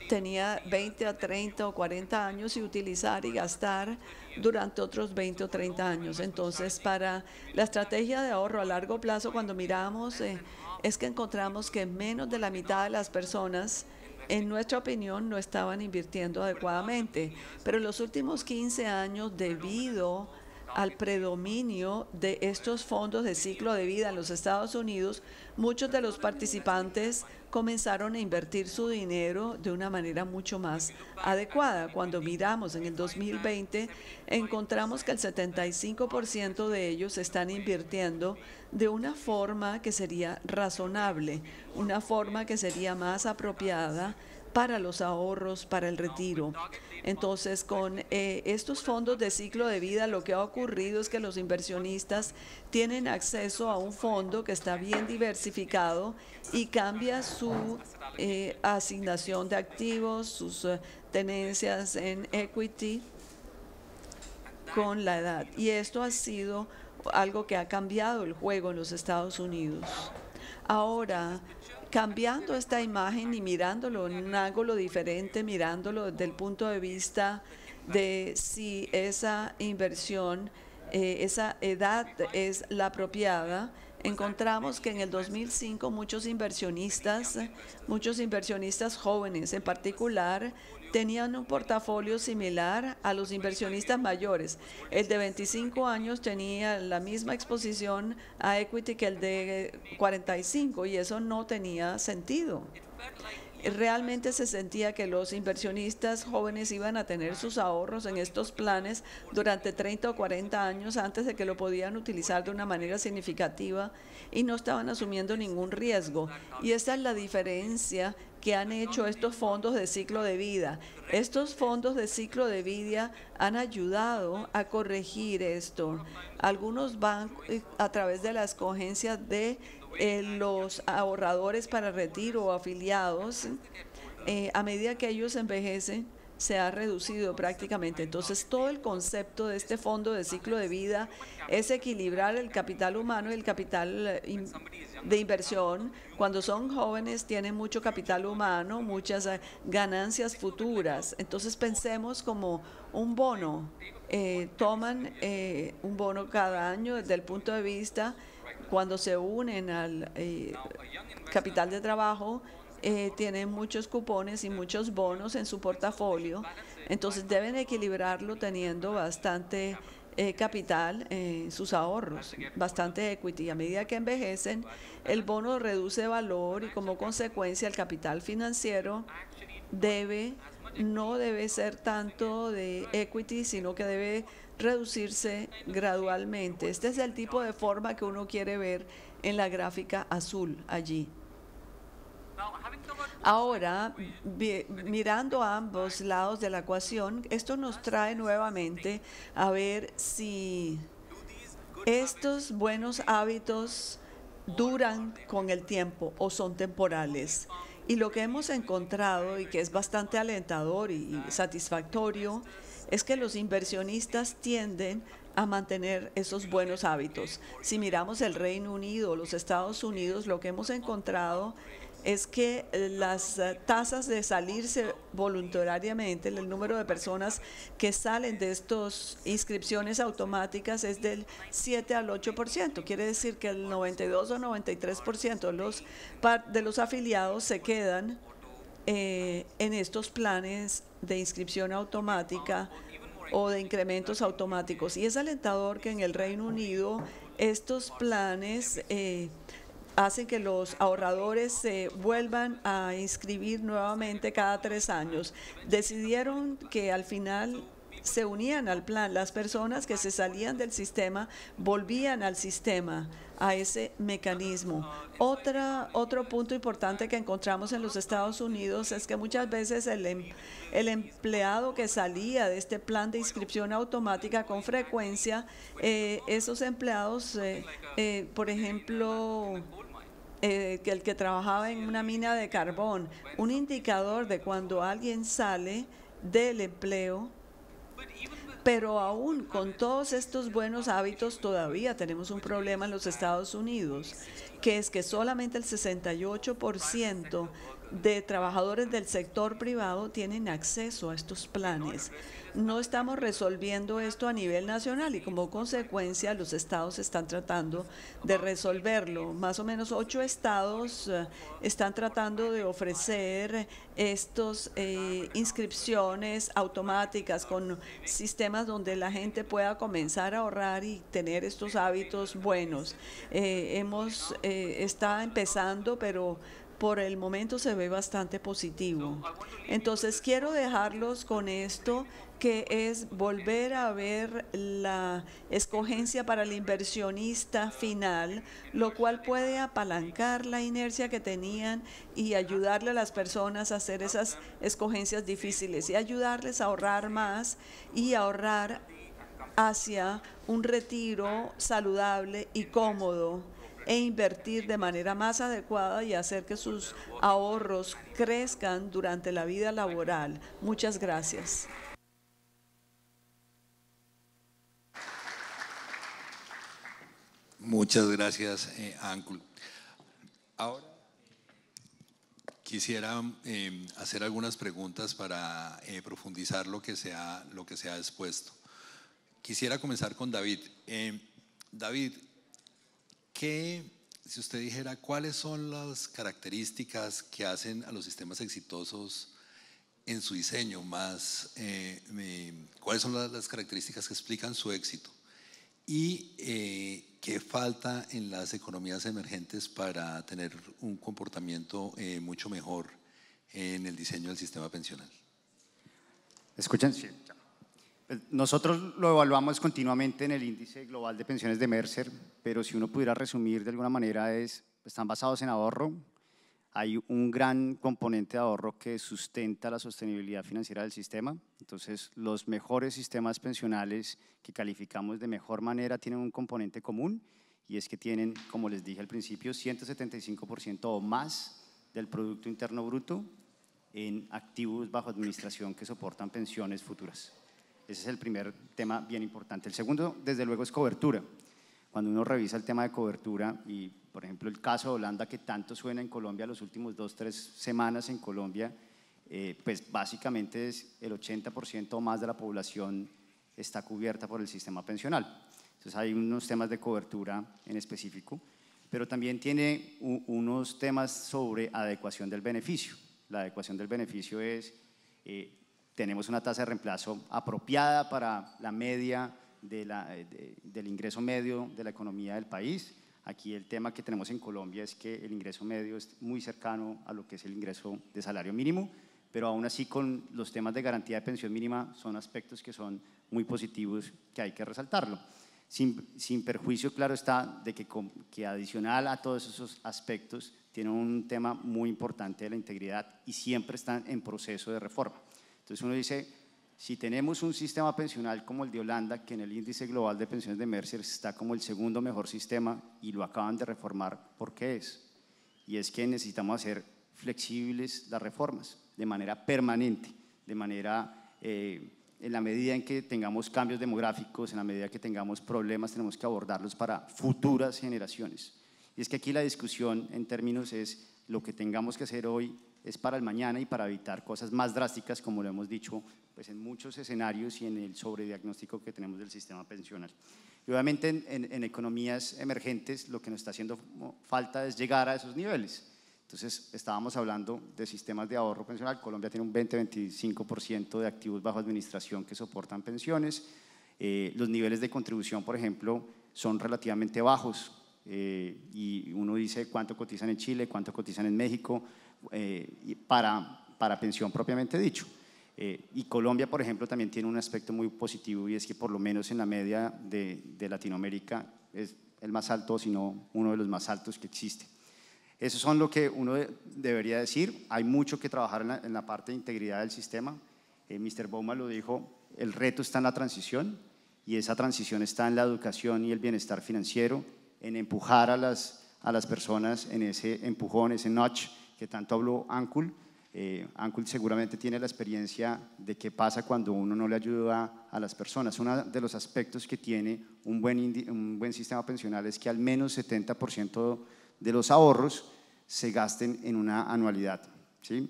Tenía 20 a 30 o 40 años y utilizar y gastar durante otros 20 o 30 años. Entonces, para la estrategia de ahorro a largo plazo, cuando miramos, es que encontramos que menos de la mitad de las personas, en nuestra opinión, no estaban invirtiendo adecuadamente. Pero en los últimos 15 años, debido al predominio de estos fondos de ciclo de vida en los Estados Unidos, muchos de los participantes comenzaron a invertir su dinero de una manera mucho más adecuada. Cuando miramos en el 2020, encontramos que el 75% de ellos están invirtiendo de una forma que sería razonable, una forma que sería más apropiada para los ahorros, para el retiro. Entonces, con estos fondos de ciclo de vida, lo que ha ocurrido es que los inversionistas tienen acceso a un fondo que está bien diversificado y cambia su asignación de activos, sus tenencias en equity con la edad. Y esto ha sido algo que ha cambiado el juego en los Estados Unidos. Ahora, cambiando esta imagen y mirándolo en un ángulo diferente, mirándolo desde el punto de vista de si esa inversión, esa edad es la apropiada, encontramos que en el 2005 muchos inversionistas jóvenes en particular, tenían un portafolio similar a los inversionistas mayores. El de 25 años tenía la misma exposición a equity que el de 45 y eso no tenía sentido. Realmente se sentía que los inversionistas jóvenes iban a tener sus ahorros en estos planes durante 30 o 40 años antes de que lo podían utilizar de una manera significativa y no estaban asumiendo ningún riesgo. Y esta es la diferencia que han hecho estos fondos de ciclo de vida. Estos fondos de ciclo de vida han ayudado a corregir esto. Algunos van a través de la escogencia de los ahorradores para retiro o afiliados. A medida que ellos envejecen, se ha reducido prácticamente. Entonces, todo el concepto de este fondo de ciclo de vida es equilibrar el capital humano y el capital de inversión. Cuando son jóvenes, tienen mucho capital humano, muchas ganancias futuras. Entonces, pensemos como un bono. Toman un bono cada año desde el punto de vista, cuando se unen al capital de trabajo, tienen muchos cupones y muchos bonos en su portafolio, entonces deben equilibrarlo teniendo bastante capital en sus ahorros, bastante equity. A medida que envejecen, el bono reduce valor y como consecuencia el capital financiero no debe ser tanto de equity, sino que debe reducirse gradualmente. Este es el tipo de forma que uno quiere ver en la gráfica azul allí. Ahora, mirando a ambos lados de la ecuación, esto nos trae nuevamente a ver si estos buenos hábitos duran con el tiempo o son temporales. Y lo que hemos encontrado, y que es bastante alentador y satisfactorio, es que los inversionistas tienden a mantener esos buenos hábitos. Si miramos el Reino Unido o los Estados Unidos, lo que hemos encontrado es que las tasas de salirse voluntariamente, el número de personas que salen de estas inscripciones automáticas es del 7 al 8%. Quiere decir que el 92 o 93% de los afiliados se quedan en estos planes de inscripción automática o de incrementos automáticos. Y es alentador que en el Reino Unido estos planes hacen que los ahorradores se vuelvan a inscribir nuevamente cada 3 años. Decidieron que al final se unían al plan. Las personas que se salían del sistema volvían al sistema, a ese mecanismo. Otro punto importante que encontramos en los Estados Unidos es que muchas veces el empleado que salía de este plan de inscripción automática con frecuencia, esos empleados, por ejemplo, que el que trabajaba en una mina de carbón, un indicador de cuando alguien sale del empleo. Pero aún con todos estos buenos hábitos todavía tenemos un problema en los Estados Unidos, que es que solamente el 68% de trabajadores del sector privado tienen acceso a estos planes. No estamos resolviendo esto a nivel nacional y como consecuencia los estados están tratando de resolverlo. Más o menos 8 estados están tratando de ofrecer estos inscripciones automáticas con sistemas donde la gente pueda comenzar a ahorrar y tener estos hábitos buenos. Está empezando, pero por el momento se ve bastante positivo. Entonces quiero dejarlos con esto, que es volver a ver la escogencia para el inversionista final, lo cual puede apalancar la inercia que tenían y ayudarle a las personas a hacer esas escogencias difíciles y ayudarles a ahorrar más y ahorrar hacia un retiro saludable y cómodo, e invertir de manera más adecuada y hacer que sus ahorros crezcan durante la vida laboral. Muchas gracias. Muchas gracias, Ángel. Ahora quisiera hacer algunas preguntas para profundizar lo que se ha expuesto. Quisiera comenzar con David. David, si usted dijera cuáles son las características que hacen a los sistemas exitosos en su diseño, cuáles son las características que explican su éxito y qué falta en las economías emergentes para tener un comportamiento mucho mejor en el diseño del sistema pensional. ¿Escuchan? Sí. Nosotros lo evaluamos continuamente en el índice global de pensiones de Mercer, pero si uno pudiera resumir de alguna manera están basados en ahorro. Hay un gran componente de ahorro que sustenta la sostenibilidad financiera del sistema. Entonces, los mejores sistemas pensionales que calificamos de mejor manera tienen un componente común y es que tienen, como les dije al principio, 175% o más del Producto Interno Bruto en activos bajo administración que soportan pensiones futuras. Ese es el primer tema bien importante. El segundo, desde luego, es cobertura. Cuando uno revisa el tema de cobertura y, por ejemplo, el caso de Holanda que tanto suena en Colombia los últimos 2-3 semanas en Colombia, pues básicamente es el 80% o más de la población está cubierta por el sistema pensional. Entonces hay unos temas de cobertura en específico, pero también tiene unos temas sobre adecuación del beneficio. La adecuación del beneficio es tenemos una tasa de reemplazo apropiada para la media del ingreso medio de la economía del país. Aquí el tema que tenemos en Colombia es que el ingreso medio es muy cercano a lo que es el ingreso de salario mínimo, pero aún así con los temas de garantía de pensión mínima son aspectos que son muy positivos que hay que resaltarlo. Sin perjuicio, claro está, de que adicional a todos esos aspectos tiene un tema muy importante de la integridad y siempre están en proceso de reforma. Entonces uno dice, si tenemos un sistema pensional como el de Holanda, que en el índice global de pensiones de Mercer está como el segundo mejor sistema y lo acaban de reformar, ¿por qué es? Y es que necesitamos hacer flexibles las reformas de manera permanente, de manera, en la medida en que tengamos cambios demográficos, en la medida que tengamos problemas, tenemos que abordarlos para futuras generaciones. Y es que aquí la discusión en términos es lo que tengamos que hacer hoy es para el mañana y para evitar cosas más drásticas, como lo hemos dicho pues en muchos escenarios y en el sobrediagnóstico que tenemos del sistema pensional. Y obviamente en economías emergentes lo que nos está haciendo falta es llegar a esos niveles. Entonces estábamos hablando de sistemas de ahorro pensional. Colombia tiene un 20-25% de activos bajo administración que soportan pensiones. Los niveles de contribución, por ejemplo, son relativamente bajos. Y uno dice cuánto cotizan en Chile, cuánto cotizan en México, para pensión propiamente dicho. Y Colombia, por ejemplo, también tiene un aspecto muy positivo, y es que por lo menos en la media de Latinoamérica es el más alto, si no uno de los más altos que existe. Eso son lo que uno debería decir. Hay mucho que trabajar en la parte de integridad del sistema. Mr. Bowman lo dijo, el reto está en la transición, y esa transición está en la educación y el bienestar financiero, en empujar a las personas en ese empujón, ese nudge que tanto habló Ankul. Ankul seguramente tiene la experiencia de qué pasa cuando uno no le ayuda a las personas. Uno de los aspectos que tiene un buen sistema pensional es que al menos 70% de los ahorros se gasten en una anualidad, ¿sí?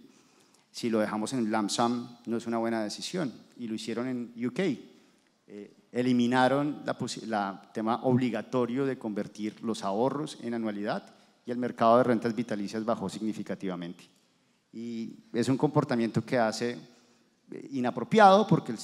Si lo dejamos en lump sum, no es una buena decisión, y lo hicieron en UK. Eliminaron el tema obligatorio de convertir los ahorros en anualidad, y el mercado de rentas vitalicias bajó significativamente. Y es un comportamiento que hace inapropiado, porque el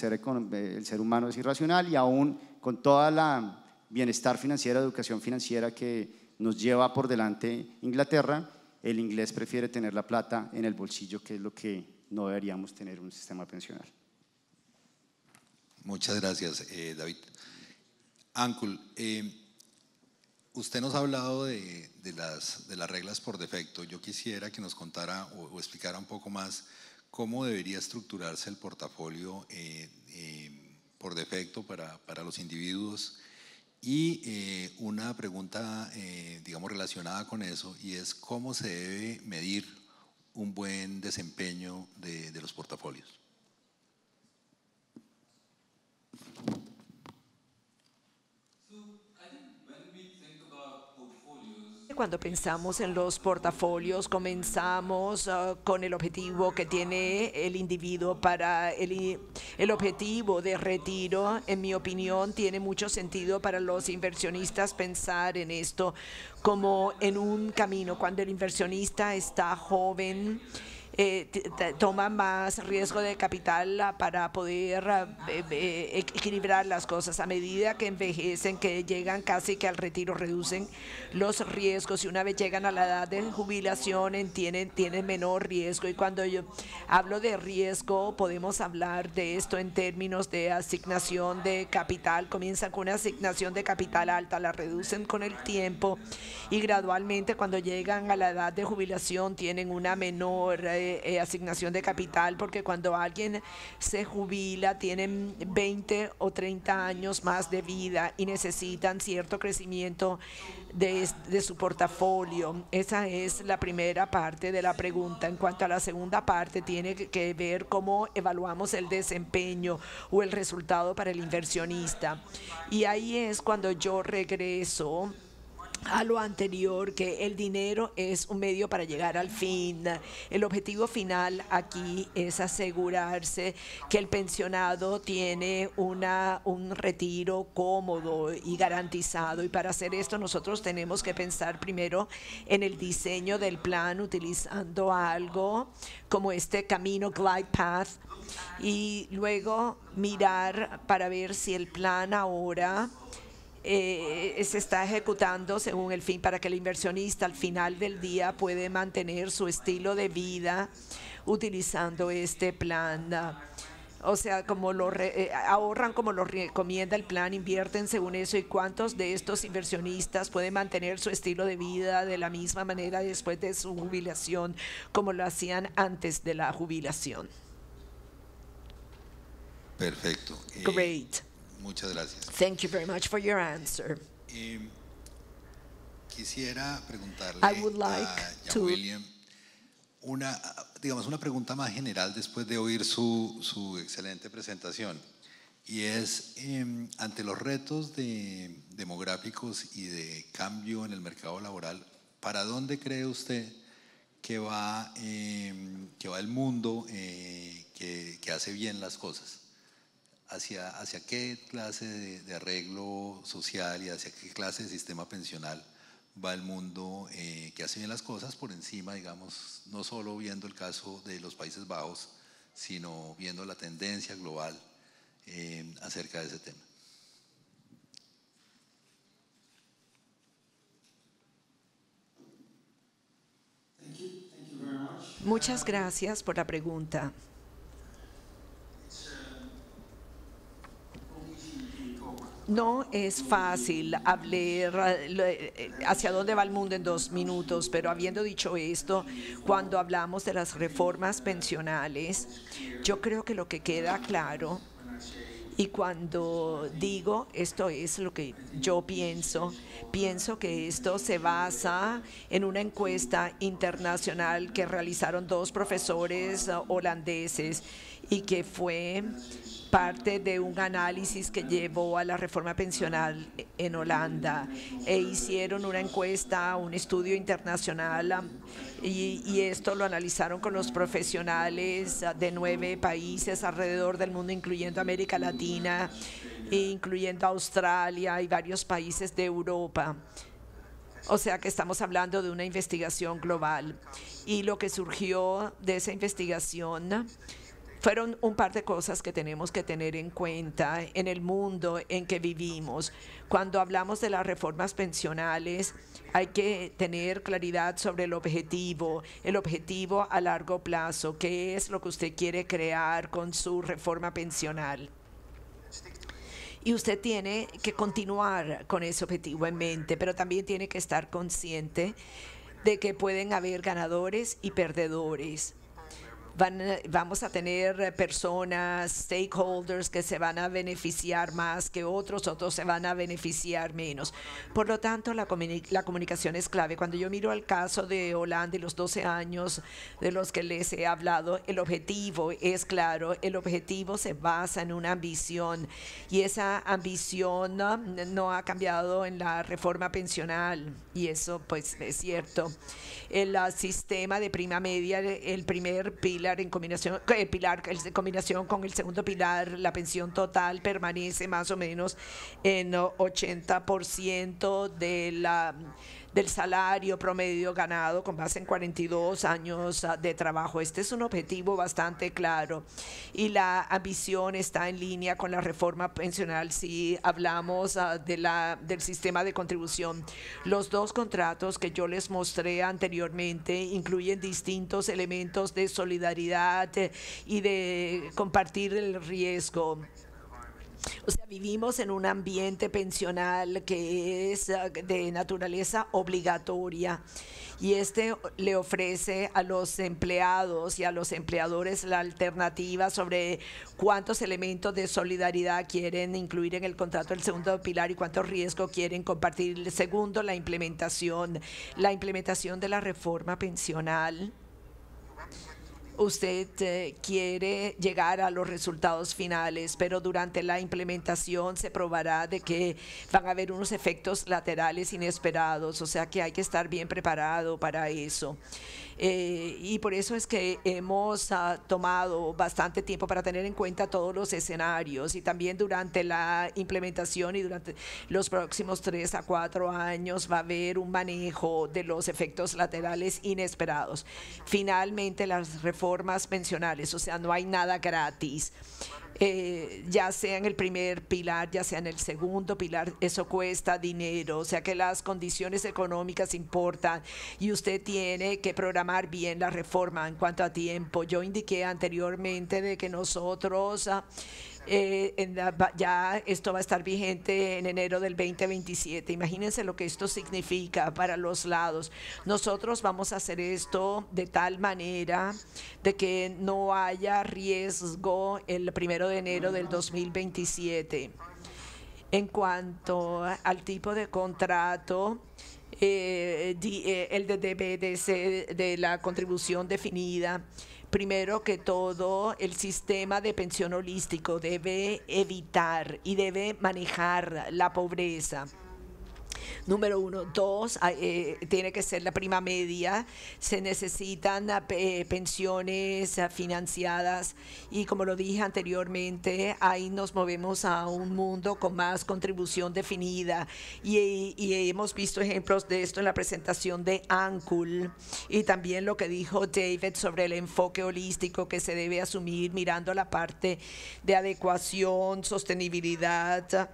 ser humano es irracional, y aún con toda la bienestar financiera, educación financiera que nos lleva por delante Inglaterra, el inglés prefiere tener la plata en el bolsillo, que es lo que no deberíamos tener en un sistema pensional. Muchas gracias, David. Ankul, usted nos ha hablado de las reglas por defecto. Yo quisiera que nos contara o explicara un poco más cómo debería estructurarse el portafolio por defecto para los individuos. Y una pregunta, digamos, relacionada con eso, y es cómo se debe medir un buen desempeño de los portafolios. Cuando pensamos en los portafolios, comenzamos con el objetivo que tiene el individuo para el objetivo de retiro. En mi opinión, tiene mucho sentido para los inversionistas pensar en esto como en un camino. Cuando el inversionista está joven, toma más riesgo de capital para poder equilibrar las cosas. A medida que envejecen, que llegan casi que al retiro, reducen los riesgos, y una vez llegan a la edad de jubilación tienen menor riesgo. Y cuando yo hablo de riesgo, podemos hablar de esto en términos de asignación de capital. Comienzan con una asignación de capital alta, la reducen con el tiempo, y gradualmente cuando llegan a la edad de jubilación tienen una menor asignación de capital, porque cuando alguien se jubila tienen 20 o 30 años más de vida y necesitan cierto crecimiento de su portafolio. Esa es la primera parte de la pregunta. En cuanto a la segunda parte, tiene que ver cómo evaluamos el desempeño o el resultado para el inversionista. Y ahí es cuando yo regreso a lo anterior, que el dinero es un medio para llegar al fin. El objetivo final aquí es asegurarse que el pensionado tiene un retiro cómodo y garantizado, y para hacer esto nosotros tenemos que pensar primero en el diseño del plan, utilizando algo como este camino glide path, y luego mirar para ver si el plan ahora se está ejecutando según el fin, para que el inversionista al final del día puede mantener su estilo de vida utilizando este plan. O sea, como ahorran como lo recomienda el plan, invierten según eso. ¿Y cuántos de estos inversionistas pueden mantener su estilo de vida de la misma manera después de su jubilación como lo hacían antes de la jubilación? Perfecto. Great. Muchas gracias. Thank you very much for your answer. Quisiera preguntarle I would like a William una pregunta más general después de oír su excelente presentación, y es ante los retos demográficos y de cambio en el mercado laboral, ¿para dónde cree usted que va el mundo que hace bien las cosas? ¿Hacia qué clase de arreglo social y hacia qué clase de sistema pensional va el mundo que hace bien las cosas, por encima, digamos, no solo viendo el caso de los Países Bajos, sino viendo la tendencia global acerca de ese tema? Muchas gracias por la pregunta. No es fácil hablar hacia dónde va el mundo en 2 minutos, pero habiendo dicho esto, cuando hablamos de las reformas pensionales, yo creo que lo que queda claro, y cuando digo esto es lo que yo pienso que esto se basa en una encuesta internacional que realizaron 2 profesores holandeses y que fue parte de un análisis que llevó a la reforma pensional en Holanda, e hicieron una encuesta, un estudio internacional, y esto lo analizaron con los profesionales de 9 países alrededor del mundo, incluyendo América Latina, incluyendo Australia y varios países de Europa. O sea que estamos hablando de una investigación global, y lo que surgió de esa investigación fueron un par de cosas que tenemos que tener en cuenta en el mundo en que vivimos. Cuando hablamos de las reformas pensionales, hay que tener claridad sobre el objetivo a largo plazo. ¿Qué es lo que usted quiere crear con su reforma pensional? Y usted tiene que continuar con ese objetivo en mente, pero también tiene que estar consciente de que pueden haber ganadores y perdedores. Vamos a tener personas, stakeholders, que se van a beneficiar más que otros se van a beneficiar menos. Por lo tanto, la comunicación es clave. Cuando yo miro el caso de Holanda y los 12 años de los que les he hablado, el objetivo es claro. El objetivo se basa en una ambición, y esa ambición no ha cambiado en la reforma pensional, y eso pues es cierto. El sistema de prima media, el primer pilar en combinación, con el segundo pilar, la pensión total permanece más o menos en 80% del salario promedio ganado con base en 42 años de trabajo. Este es un objetivo bastante claro, y la ambición está en línea con la reforma pensional. Si hablamos del sistema de contribución, los 2 contratos que yo les mostré anteriormente incluyen distintos elementos de solidaridad y de compartir el riesgo. O sea, vivimos en un ambiente pensional que es de naturaleza obligatoria, y este le ofrece a los empleados y a los empleadores la alternativa sobre cuántos elementos de solidaridad quieren incluir en el contrato del segundo pilar y cuánto riesgo quieren compartir. Segundo, la implementación de la reforma pensional. Usted quiere llegar a los resultados finales, pero durante la implementación se probará de que van a haber unos efectos laterales inesperados, o sea que hay que estar bien preparado para eso. Y por eso es que hemos tomado bastante tiempo para tener en cuenta todos los escenarios, y también durante la implementación y durante los próximos 3 a 4 años va a haber un manejo de los efectos laterales inesperados. Finalmente, las reformas pensionales, o sea, no hay nada gratis. Ya sea en el primer pilar, ya sea en el segundo pilar, eso cuesta dinero, o sea que las condiciones económicas importan, y usted tiene que programar bien la reforma en cuanto a tiempo. Yo indiqué anteriormente de que nosotros ya esto va a estar vigente en enero del 2027. Imagínense lo que esto significa para los lados. Nosotros vamos a hacer esto de tal manera de que no haya riesgo el 1 de enero del 2027. En cuanto al tipo de contrato, el de DBDC, de la contribución definida, primero que todo, el sistema de pensión holístico debe evitar y debe manejar la pobreza. Número 1. 2, tiene que ser la prima media. Se necesitan pensiones financiadas, y como lo dije anteriormente, ahí nos movemos a un mundo con más contribución definida, y hemos visto ejemplos de esto en la presentación de ANCUL, y también lo que dijo David sobre el enfoque holístico que se debe asumir mirando la parte de adecuación, sostenibilidad,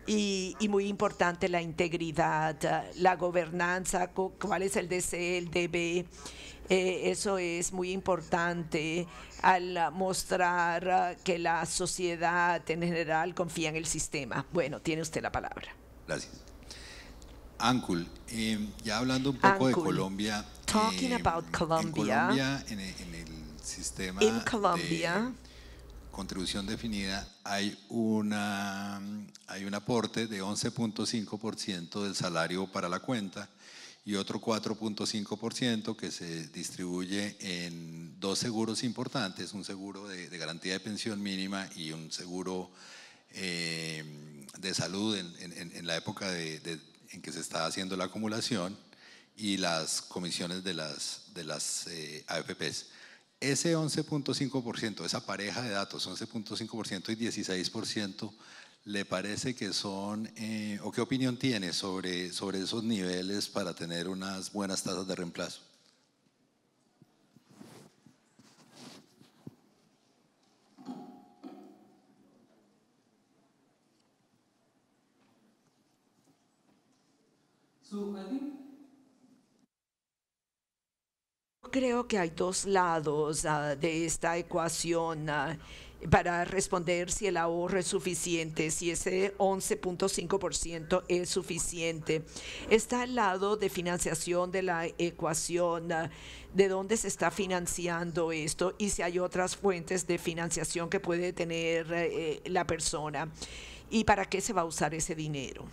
y muy importante la integridad, la gobernanza, cuál es el DC, el DB, Eso es muy importante al mostrar que la sociedad en general confía en el sistema. Bueno, tiene usted la palabra. Gracias. Ancul, ya hablando un poco de Colombia, talking about Colombia, en el sistema in Colombia, de contribución definida hay un aporte de 11.5% del salario para la cuenta y otro 4.5% que se distribuye en dos seguros importantes, un seguro de garantía de pensión mínima y un seguro de salud en la época en que se está haciendo la acumulación y las comisiones de las AFPs. Ese 11.5%, esa pareja de datos, 11.5% y 16%, ¿le parece que son, o qué opinión tiene sobre esos niveles para tener unas buenas tasas de reemplazo? Creo que hay dos lados de esta ecuación para responder si el ahorro es suficiente, si ese 11.5% es suficiente. Está el lado de financiación de la ecuación, de dónde se está financiando esto y si hay otras fuentes de financiación que puede tener la persona y para qué se va a usar ese dinero.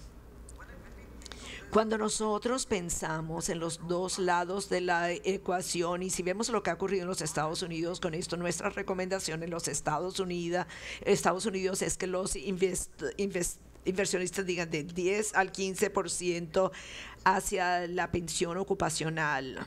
Cuando nosotros pensamos en los dos lados de la ecuación y si vemos lo que ha ocurrido en los Estados Unidos con esto, nuestra recomendación en los Estados Unidos es que los inversionistas digan del 10 al 15% hacia la pensión ocupacional.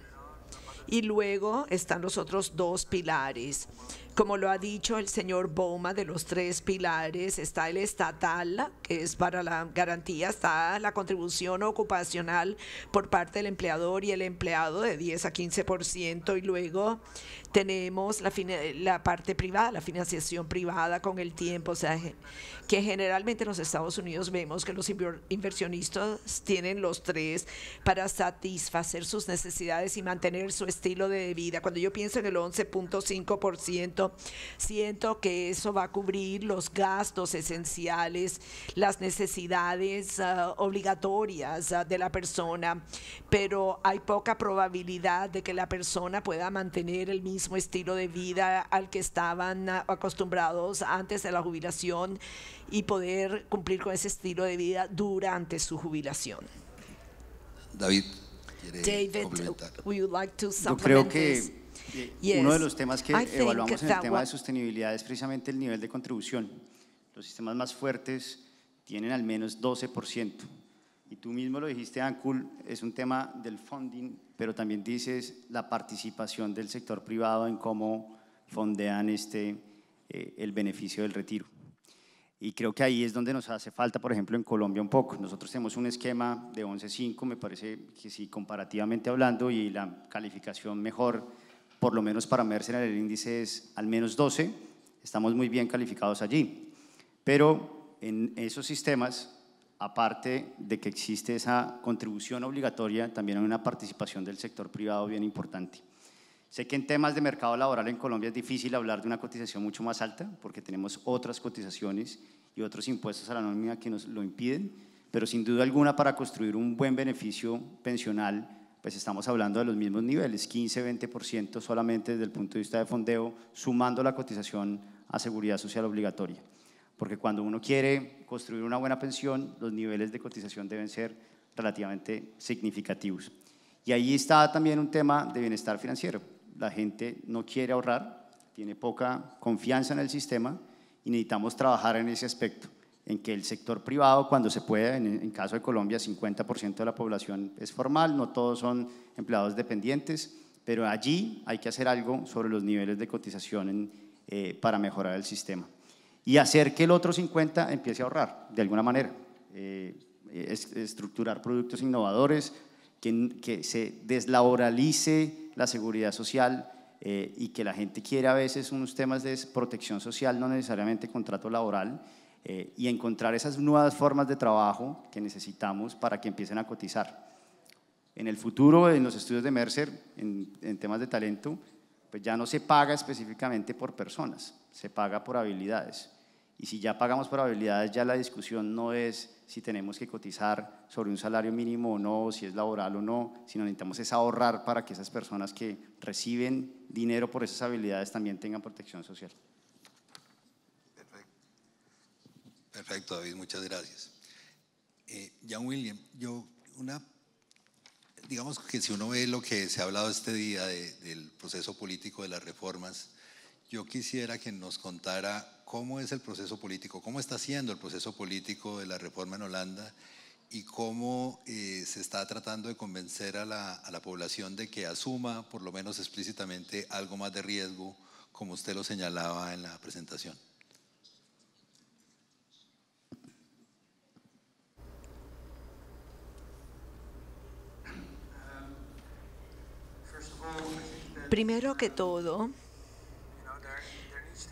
Y luego están los otros dos pilares. Como lo ha dicho el señor Boma, de los tres pilares está el estatal, que es para la garantía, está la contribución ocupacional por parte del empleador y el empleado de 10 a 15%, y luego tenemos la parte privada, la financiación privada con el tiempo, o sea, que generalmente en los Estados Unidos vemos que los inversionistas tienen los tres para satisfacer sus necesidades y mantener su estilo de vida. Cuando yo pienso en el 11.5%, siento que eso va a cubrir los gastos esenciales, las necesidades obligatorias de la persona, pero hay poca probabilidad de que la persona pueda mantener el mismo estilo de vida al que estaban acostumbrados antes de la jubilación y poder cumplir con ese estilo de vida durante su jubilación. David, would you like to supplement? Yo creo que Yes. uno de los temas que evaluamos en el tema de sostenibilidad es precisamente el nivel de contribución. Los sistemas más fuertes tienen al menos 12%. Y tú mismo lo dijiste, Ancul, es un tema del funding, pero también dices la participación del sector privado en cómo fondean el beneficio del retiro. Y creo que ahí es donde nos hace falta, por ejemplo, en Colombia un poco. Nosotros tenemos un esquema de 11.5, me parece que sí, comparativamente hablando, y la calificación mejor, por lo menos para Mercer el índice es al menos 12, estamos muy bien calificados allí. Pero en esos sistemas, aparte de que existe esa contribución obligatoria, también hay una participación del sector privado bien importante. Sé que en temas de mercado laboral en Colombia es difícil hablar de una cotización mucho más alta, porque tenemos otras cotizaciones y otros impuestos a la nómina que nos lo impiden, pero sin duda alguna para construir un buen beneficio pensional, pues estamos hablando de los mismos niveles, 15-20% solamente desde el punto de vista de fondeo, sumando la cotización a seguridad social obligatoria. Porque cuando uno quiere construir una buena pensión, los niveles de cotización deben ser relativamente significativos. Y ahí está también un tema de bienestar financiero. La gente no quiere ahorrar, tiene poca confianza en el sistema y necesitamos trabajar en ese aspecto, en que el sector privado, cuando se pueda, en caso de Colombia, 50% de la población es formal, no todos son empleados dependientes, pero allí hay que hacer algo sobre los niveles de cotización para mejorar el sistema. Y hacer que el otro 50% empiece a ahorrar, de alguna manera. Estructurar productos innovadores, que se deslaboralice la seguridad social y que la gente quiera a veces unos temas de protección social, no necesariamente contrato laboral, y encontrar esas nuevas formas de trabajo que necesitamos para que empiecen a cotizar. En el futuro, en los estudios de Mercer, en temas de talento, pues ya no se paga específicamente por personas, se paga por habilidades. Y si ya pagamos por habilidades, ya la discusión no es si tenemos que cotizar sobre un salario mínimo o no, si es laboral o no, sino necesitamos es ahorrar para que esas personas que reciben dinero por esas habilidades también tengan protección social. Perfecto, David, muchas gracias. John William, digamos que si uno ve lo que se ha hablado este día del proceso político de las reformas, yo quisiera que nos contara cómo es el proceso político, cómo está siendo el proceso político de la reforma en Holanda y cómo se está tratando de convencer a la población de que asuma, por lo menos explícitamente, algo más de riesgo, como usted lo señalaba en la presentación. Primero que todo,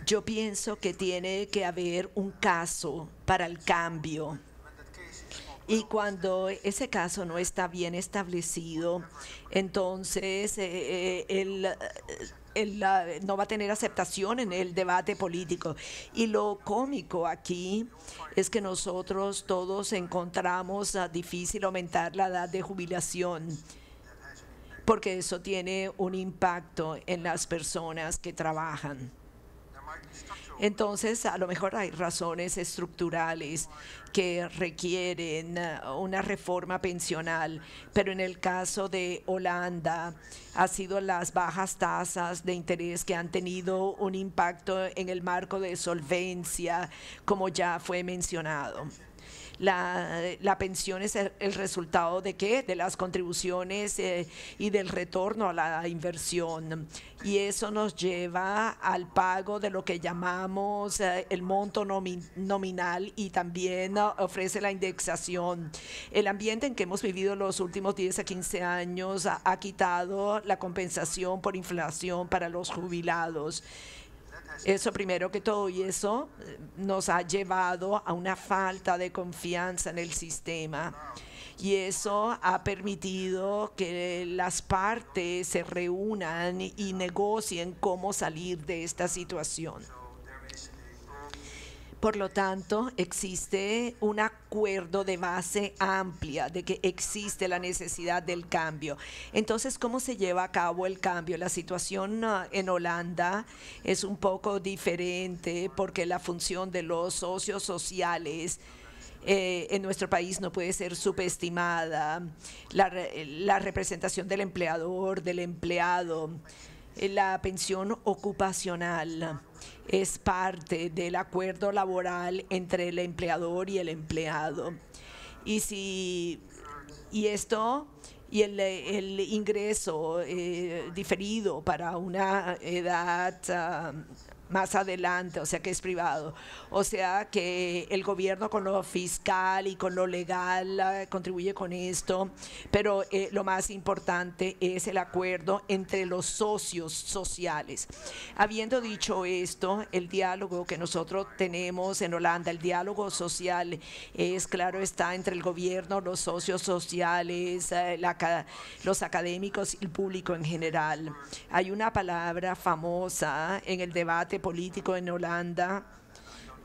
yo pienso que tiene que haber un caso para el cambio. Y cuando ese caso no está bien establecido, entonces él no va a tener aceptación en el debate político. Y lo cómico aquí es que nosotros todos encontramos difícil aumentar la edad de jubilación, porque eso tiene un impacto en las personas que trabajan. Entonces, a lo mejor hay razones estructurales que requieren una reforma pensional, pero en el caso de Holanda ha sido las bajas tasas de interés que han tenido un impacto en el marco de solvencia, como ya fue mencionado. La pensión es el resultado de ¿qué? De las contribuciones y del retorno a la inversión. Y eso nos lleva al pago de lo que llamamos el monto nominal, y también ofrece la indexación. El ambiente en que hemos vivido los últimos 10 a 15 años ha quitado la compensación por inflación para los jubilados. Eso primero que todo, y eso nos ha llevado a una falta de confianza en el sistema. Y eso ha permitido que las partes se reúnan y negocien cómo salir de esta situación. Por lo tanto, existe un acuerdo de base amplia de que existe la necesidad del cambio. Entonces, ¿cómo se lleva a cabo el cambio? La situación en Holanda es un poco diferente porque la función de los socios sociales en nuestro país no puede ser subestimada. La representación del empleador, del empleado, la pensión ocupacional es parte del acuerdo laboral entre el empleador y el empleado. Y el ingreso diferido para una edad más adelante, o sea que es privado. O sea que el gobierno con lo fiscal y con lo legal contribuye con esto, pero lo más importante es el acuerdo entre los socios sociales. Habiendo dicho esto, el diálogo que nosotros tenemos en Holanda, el diálogo social es, claro, está entre el gobierno, los socios sociales, los académicos y el público en general. Hay una palabra famosa en el debate político en Holanda,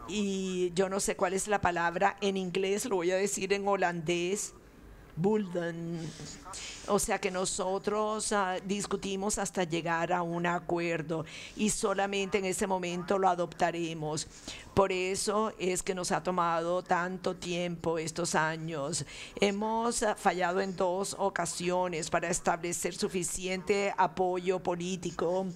y yo no sé cuál es la palabra en inglés, lo voy a decir en holandés: Bulden. O sea que nosotros discutimos hasta llegar a un acuerdo y solamente en ese momento lo adoptaremos. Por eso es que nos ha tomado tanto tiempo estos años. Hemos fallado en 2 ocasiones para establecer suficiente apoyo político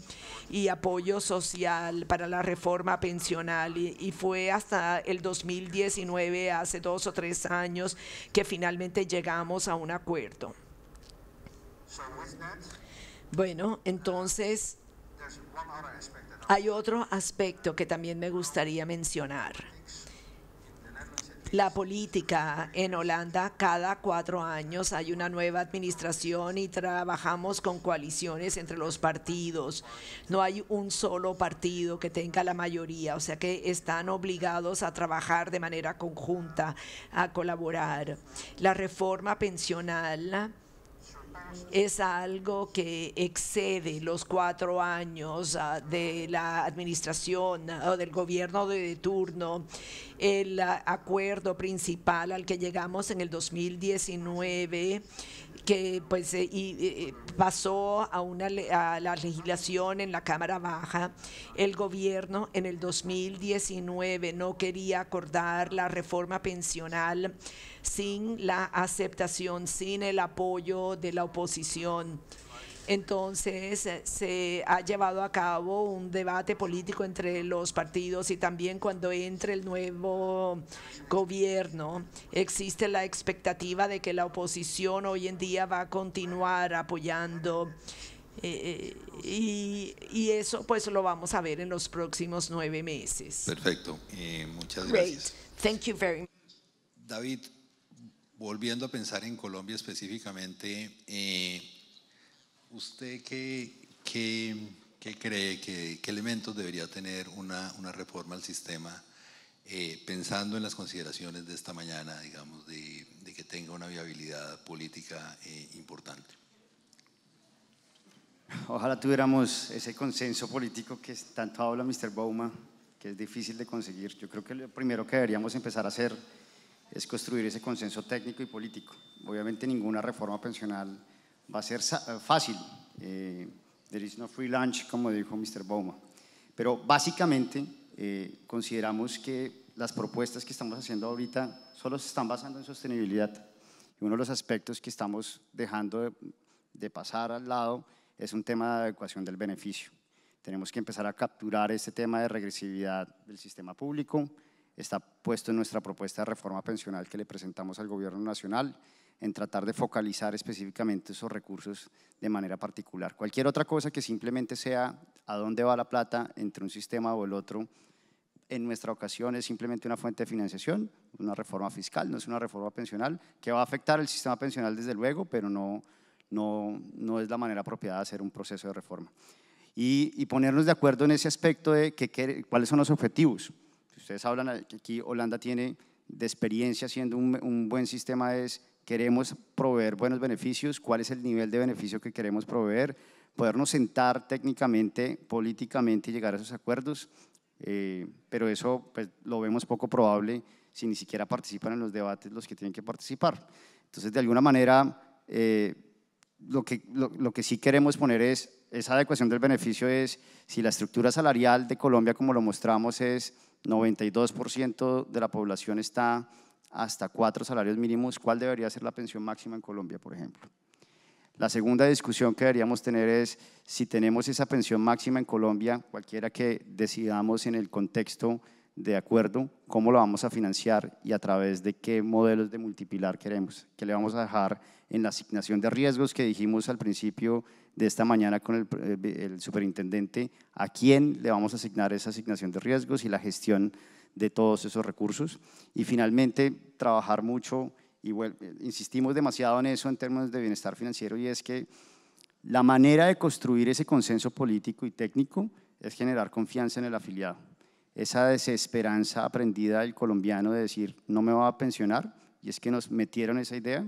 y apoyo social para la reforma pensional, y fue hasta el 2019, hace 2 o 3 años, que finalmente llegamos a un acuerdo. Bueno, entonces hay otro aspecto que también me gustaría mencionar. La política en Holanda, cada 4 años hay una nueva administración y trabajamos con coaliciones entre los partidos. No hay un solo partido que tenga la mayoría, o sea que están obligados a trabajar de manera conjunta, a colaborar. La reforma pensional es algo que excede los 4 años de la administración o del gobierno de turno. El acuerdo principal al que llegamos en el 2019, que pues pasó a la legislación en la Cámara Baja. El gobierno en el 2019 no quería acordar la reforma pensional sin la aceptación, sin el apoyo de la oposición. Entonces se ha llevado a cabo un debate político entre los partidos, y también cuando entre el nuevo gobierno existe la expectativa de que la oposición hoy en día va a continuar apoyando, y eso pues lo vamos a ver en los próximos 9 meses. Perfecto, muchas gracias. Great. Thank you very much. David, volviendo a pensar en Colombia específicamente, ¿usted qué cree, qué elementos debería tener una reforma al sistema, pensando en las consideraciones de esta mañana, digamos, de que tenga una viabilidad política importante? Ojalá tuviéramos ese consenso político que tanto habla Mr. Bauma, que es difícil de conseguir. Yo creo que lo primero que deberíamos empezar a hacer es construir ese consenso técnico y político. Obviamente ninguna reforma pensional va a ser fácil. There is no free lunch, como dijo Mr. Bauma. Pero básicamente consideramos que las propuestas que estamos haciendo ahorita solo se están basando en sostenibilidad. Y uno de los aspectos que estamos dejando de pasar al lado es un tema de adecuación del beneficio. Tenemos que empezar a capturar este tema de regresividad del sistema público. Está puesto en nuestra propuesta de reforma pensional que le presentamos al Gobierno Nacional, en tratar de focalizar específicamente esos recursos de manera particular. Cualquier otra cosa que simplemente sea a dónde va la plata entre un sistema o el otro, en nuestra ocasión es simplemente una fuente de financiación, una reforma fiscal, no es una reforma pensional, que va a afectar el sistema pensional desde luego, pero no es la manera apropiada de hacer un proceso de reforma. Y ponernos de acuerdo en ese aspecto de cuáles son los objetivos. Si ustedes hablan, que aquí Holanda tiene de experiencia haciendo un buen sistema, queremos proveer buenos beneficios, cuál es el nivel de beneficio que queremos proveer, podernos sentar técnicamente, políticamente y llegar a esos acuerdos, pero eso pues, lo vemos poco probable si ni siquiera participan en los debates los que tienen que participar. Entonces, de alguna manera, lo que sí queremos poner es, esa adecuación del beneficio es, si la estructura salarial de Colombia, como lo mostramos, es 92% de la población está hasta 4 salarios mínimos, ¿cuál debería ser la pensión máxima en Colombia, por ejemplo? La segunda discusión que deberíamos tener es, si tenemos esa pensión máxima en Colombia, cualquiera que decidamos en el contexto de acuerdo, ¿cómo lo vamos a financiar y a través de qué modelos de multipilar queremos? ¿Qué le vamos a dejar en la asignación de riesgos que dijimos al principio de esta mañana con el superintendente? ¿A quién le vamos a asignar esa asignación de riesgos y la gestión de todos esos recursos? Y finalmente, trabajar mucho, y insistimos demasiado en eso en términos de bienestar financiero, y es que la manera de construir ese consenso político y técnico es generar confianza en el afiliado. Esa desesperanza aprendida del colombiano de decir, no me voy a pensionar, y es que nos metieron esa idea,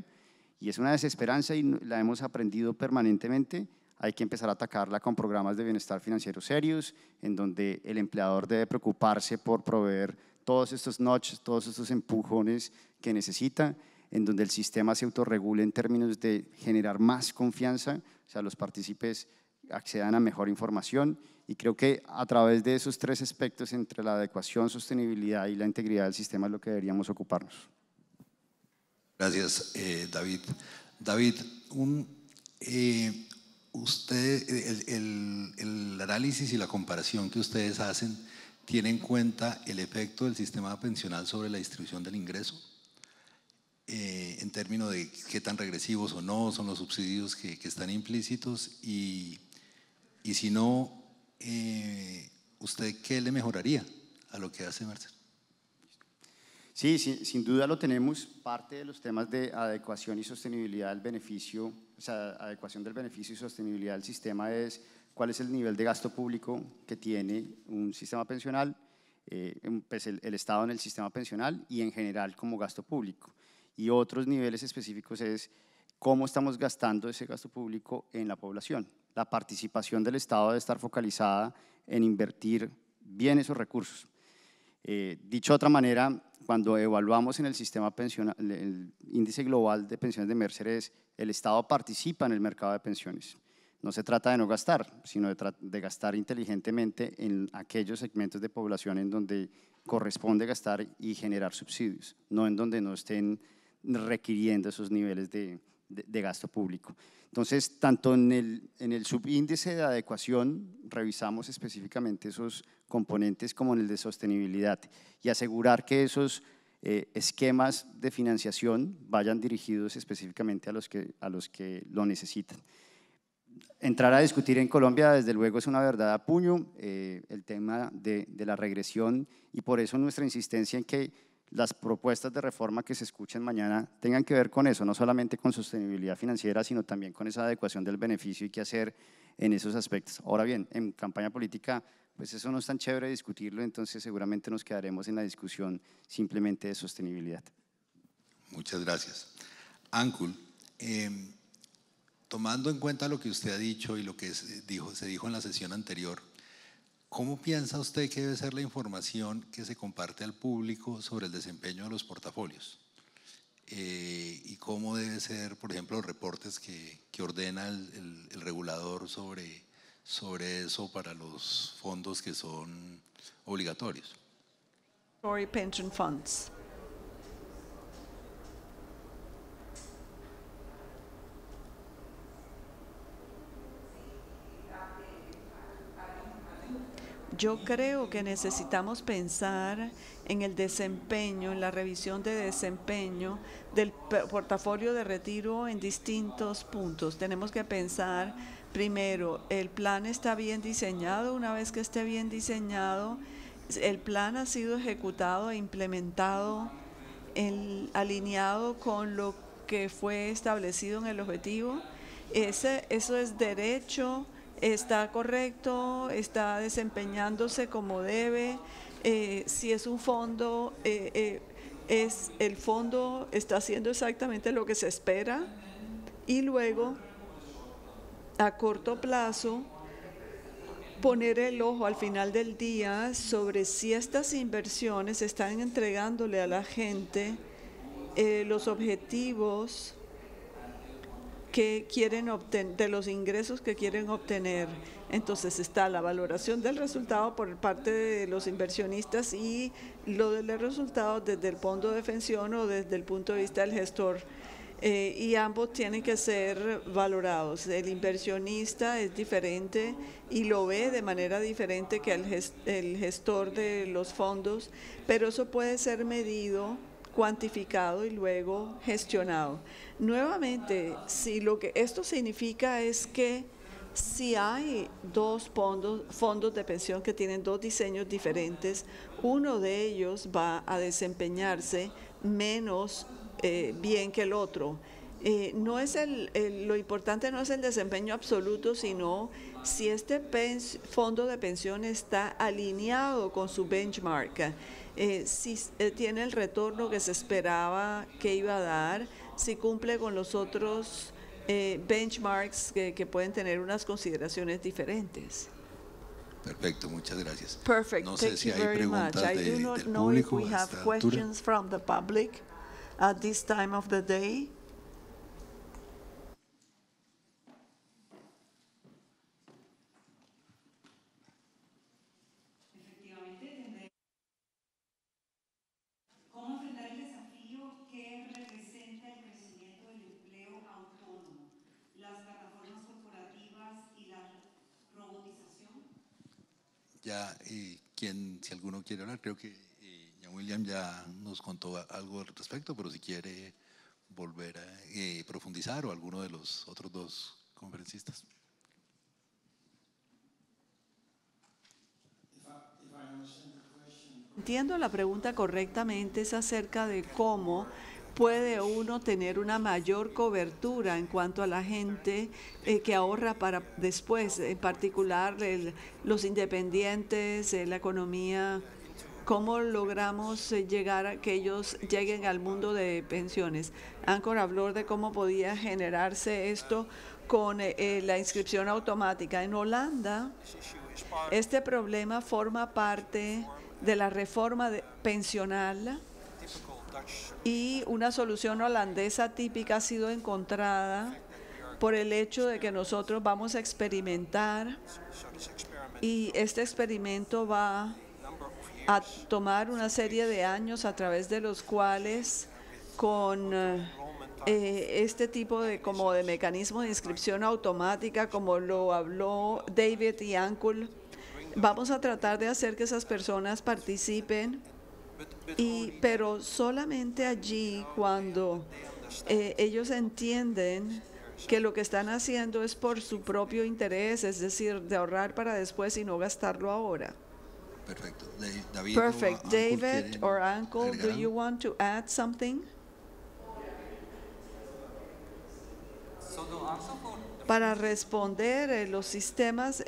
y es una desesperanza y la hemos aprendido permanentemente. Hay que empezar a atacarla con programas de bienestar financiero serios, en donde el empleador debe preocuparse por proveer todos estos notches, todos estos empujones que necesita, en donde el sistema se autorregule en términos de generar más confianza, o sea, los partícipes accedan a mejor información, y creo que a través de esos 3 aspectos, entre la adecuación, sostenibilidad y la integridad del sistema, es lo que deberíamos ocuparnos. Gracias, David. David, el análisis y la comparación que ustedes hacen tiene en cuenta el efecto del sistema pensional sobre la distribución del ingreso, en términos de qué tan regresivos o no son los subsidios que están implícitos, y si no, ¿usted qué le mejoraría a lo que hace Mercer? Sí, sin duda lo tenemos. Parte de los temas de adecuación y sostenibilidad del beneficio, o sea, adecuación del beneficio y sostenibilidad del sistema, es cuál es el nivel de gasto público que tiene un sistema pensional, pues el Estado en el sistema pensional y en general como gasto público. Y otros niveles específicos es cómo estamos gastando ese gasto público en la población. La participación del Estado debe estar focalizada en invertir bien esos recursos. Dicho de otra manera, cuando evaluamos en el sistema pensional, el índice global de pensiones de Mercer, el Estado participa en el mercado de pensiones. No se trata de no gastar, sino de gastar inteligentemente en aquellos segmentos de población en donde corresponde gastar y generar subsidios, no en donde no estén requiriendo esos niveles de gasto público. Entonces, tanto en el subíndice de adecuación revisamos específicamente esos componentes como en el de sostenibilidad y asegurar que esos esquemas de financiación vayan dirigidos específicamente a los que lo necesitan. Entrar a discutir en Colombia, desde luego, es una verdad a puño, el tema de la regresión, y por eso nuestra insistencia en que las propuestas de reforma que se escuchen mañana tengan que ver con eso, no solamente con sostenibilidad financiera, sino también con esa adecuación del beneficio y qué hacer en esos aspectos. Ahora bien, en campaña política, pues eso no es tan chévere discutirlo, entonces seguramente nos quedaremos en la discusión simplemente de sostenibilidad. Muchas gracias. Ancul, tomando en cuenta lo que usted ha dicho y lo que se dijo en la sesión anterior, ¿cómo piensa usted que debe ser la información que se comparte al público sobre el desempeño de los portafolios? ¿Y cómo debe ser, por ejemplo, los reportes que ordena el regulador sobre eso para los fondos que son obligatorios? Pension funds. Yo creo que necesitamos pensar en el desempeño, en la revisión de desempeño del portafolio de retiro en distintos puntos. Tenemos que pensar, primero, el plan está bien diseñado. Una vez que esté bien diseñado, el plan ha sido ejecutado e implementado, alineado con lo que fue establecido en el objetivo. Eso es derecho. ¿Está correcto? ¿Está desempeñándose como debe? Si es un fondo, el fondo está haciendo exactamente lo que se espera. Y luego, a corto plazo, poner el ojo al final del día sobre si estas inversiones están entregándole a la gente los objetivos que quieren obtener, de los ingresos que quieren obtener. Entonces está la valoración del resultado por parte de los inversionistas y lo de los resultados desde el fondo de pensión o desde el punto de vista del gestor. Y ambos tienen que ser valorados. El inversionista es diferente y lo ve de manera diferente que el gestor de los fondos, pero eso puede ser medido, cuantificado y luego gestionado. Nuevamente, si lo que esto significa es que si hay dos fondos de pensión que tienen dos diseños diferentes, uno de ellos va a desempeñarse menos bien que el otro. No es lo importante no es el desempeño absoluto, sino si este fondo de pensión está alineado con su benchmark, si tiene el retorno que se esperaba que iba a dar, si cumple con los otros benchmarks que pueden tener unas consideraciones diferentes. Perfecto, muchas gracias. Perfect. No sé Thank si you hay very much. preguntas I do not del know if público we a have esta altura. questions from the public at this time of the day. ¿Cómo enfrentar el desafío que representa el crecimiento del empleo autónomo, las plataformas corporativas y la robotización? Ya, si alguno quiere hablar, creo que William ya nos contó algo al respecto, pero si quiere volver a profundizar, o alguno de los otros dos conferencistas. Entiendo la pregunta correctamente, es acerca de cómo puede uno tener una mayor cobertura en cuanto a la gente que ahorra para después, en particular los independientes, la economía ¿Cómo logramos llegar a que ellos lleguen al mundo de pensiones? Ankur habló de cómo podía generarse esto con la inscripción automática. En Holanda, este problema forma parte de la reforma pensional y una solución holandesa típica ha sido encontrada por el hecho de que nosotros vamos a experimentar y este experimento va a tomar una serie de años a través de los cuales con este tipo de mecanismo de inscripción automática, como lo habló David y Ankur, vamos a tratar de hacer que esas personas participen, pero solamente allí cuando ellos entienden que lo que están haciendo es por su propio interés, es decir, de ahorrar para después y no gastarlo ahora. Perfecto. David, Perfect. David or Ankur, do you want to add something? Para responder los sistemas,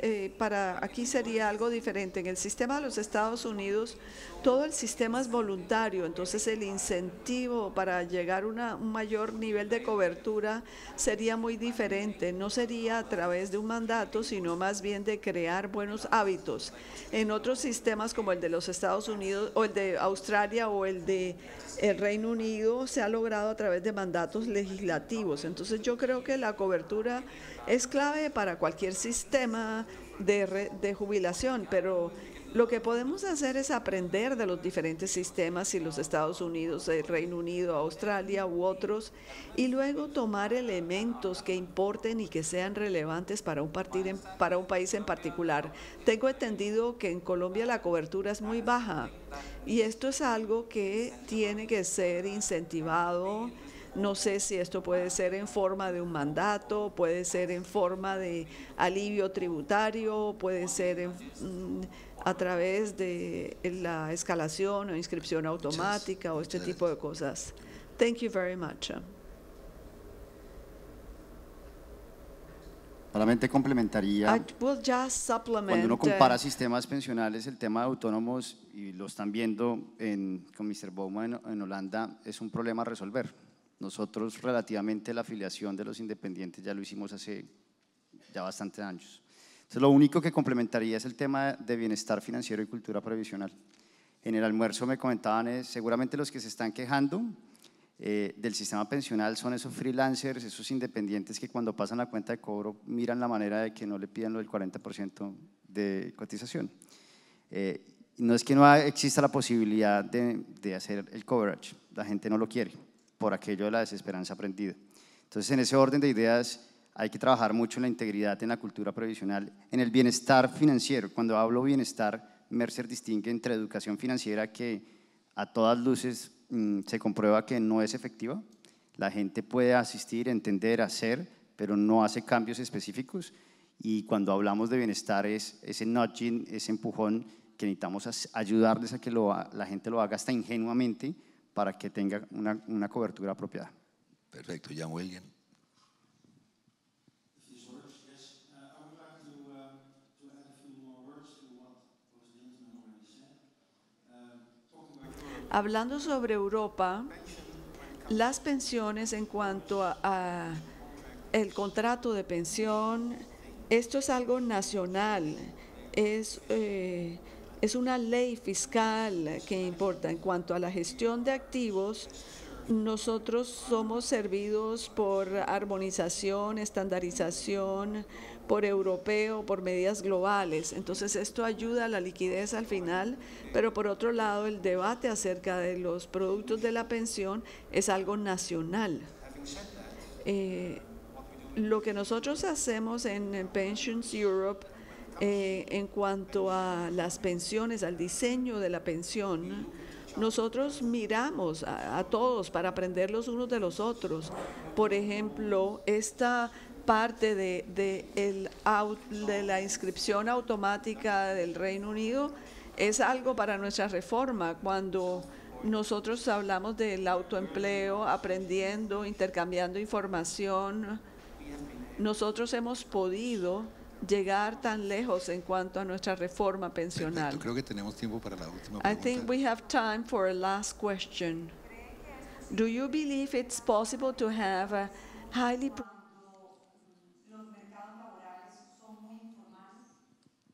aquí sería algo diferente. En el sistema de los Estados Unidos, todo el sistema es voluntario, entonces el incentivo para llegar a un mayor nivel de cobertura sería muy diferente. No sería a través de un mandato, sino más bien de crear buenos hábitos. En otros sistemas como el de los Estados Unidos o el de Australia o el de el Reino Unido, se ha logrado a través de mandatos legislativos. Entonces yo creo que la cobertura es clave para cualquier sistema de jubilación, pero lo que podemos hacer es aprender de los diferentes sistemas, y los Estados Unidos, el Reino Unido, Australia u otros, y luego tomar elementos que importen y que sean relevantes para un país en particular. Tengo entendido que en Colombia la cobertura es muy baja y esto es algo que tiene que ser incentivado. No sé si esto puede ser en forma de un mandato, puede ser en forma de alivio tributario, puede ser a través de la escalación o inscripción automática o este tipo de cosas. Thank you very much. Solamente complementaría, cuando uno compara sistemas pensionales, el tema de autónomos, y lo están viendo con Mr. Bowman en Holanda, es un problema a resolver. Nosotros relativamente la afiliación de los independientes ya lo hicimos hace ya bastantes años. Entonces, lo único que complementaría es el tema de bienestar financiero y cultura previsional. En el almuerzo me comentaban, seguramente los que se están quejando del sistema pensional son esos freelancers, esos independientes que cuando pasan la cuenta de cobro miran la manera de que no le pidan lo del 40% de cotización. No es que no exista la posibilidad de hacer el coverage, la gente no lo quiere por aquello de la desesperanza aprendida. Entonces, en ese orden de ideas hay que trabajar mucho en la integridad, en la cultura previsional, en el bienestar financiero. Cuando hablo bienestar, Mercer distingue entre educación financiera, que a todas luces se comprueba que no es efectiva. La gente puede asistir, entender, hacer, pero no hace cambios específicos. Y cuando hablamos de bienestar es ese nudging, ese empujón que necesitamos ayudarles a que la gente lo haga hasta ingenuamente para que tenga una cobertura apropiada. Perfecto, Jan William. Hablando sobre Europa, las pensiones en cuanto a el contrato de pensión, esto es algo nacional, es una ley fiscal que importa. En cuanto a la gestión de activos, nosotros somos servidos por armonización, estandarización, por europeo, por medidas globales. Entonces esto ayuda a la liquidez al final, pero por otro lado el debate acerca de los productos de la pensión es algo nacional. Lo que nosotros hacemos en Pensions Europe en cuanto a las pensiones, al diseño de la pensión, nosotros miramos a todos para aprender los unos de los otros. Por ejemplo, esta parte de la inscripción automática del Reino Unido es algo para nuestra reforma. Cuando nosotros hablamos del autoempleo, aprendiendo, intercambiando información, nosotros hemos podido llegar tan lejos en cuanto a nuestra reforma pensional. Perfecto. Creo que tenemos tiempo para la última pregunta. I think we have time for a last question. Do you believe it's possible to have a highly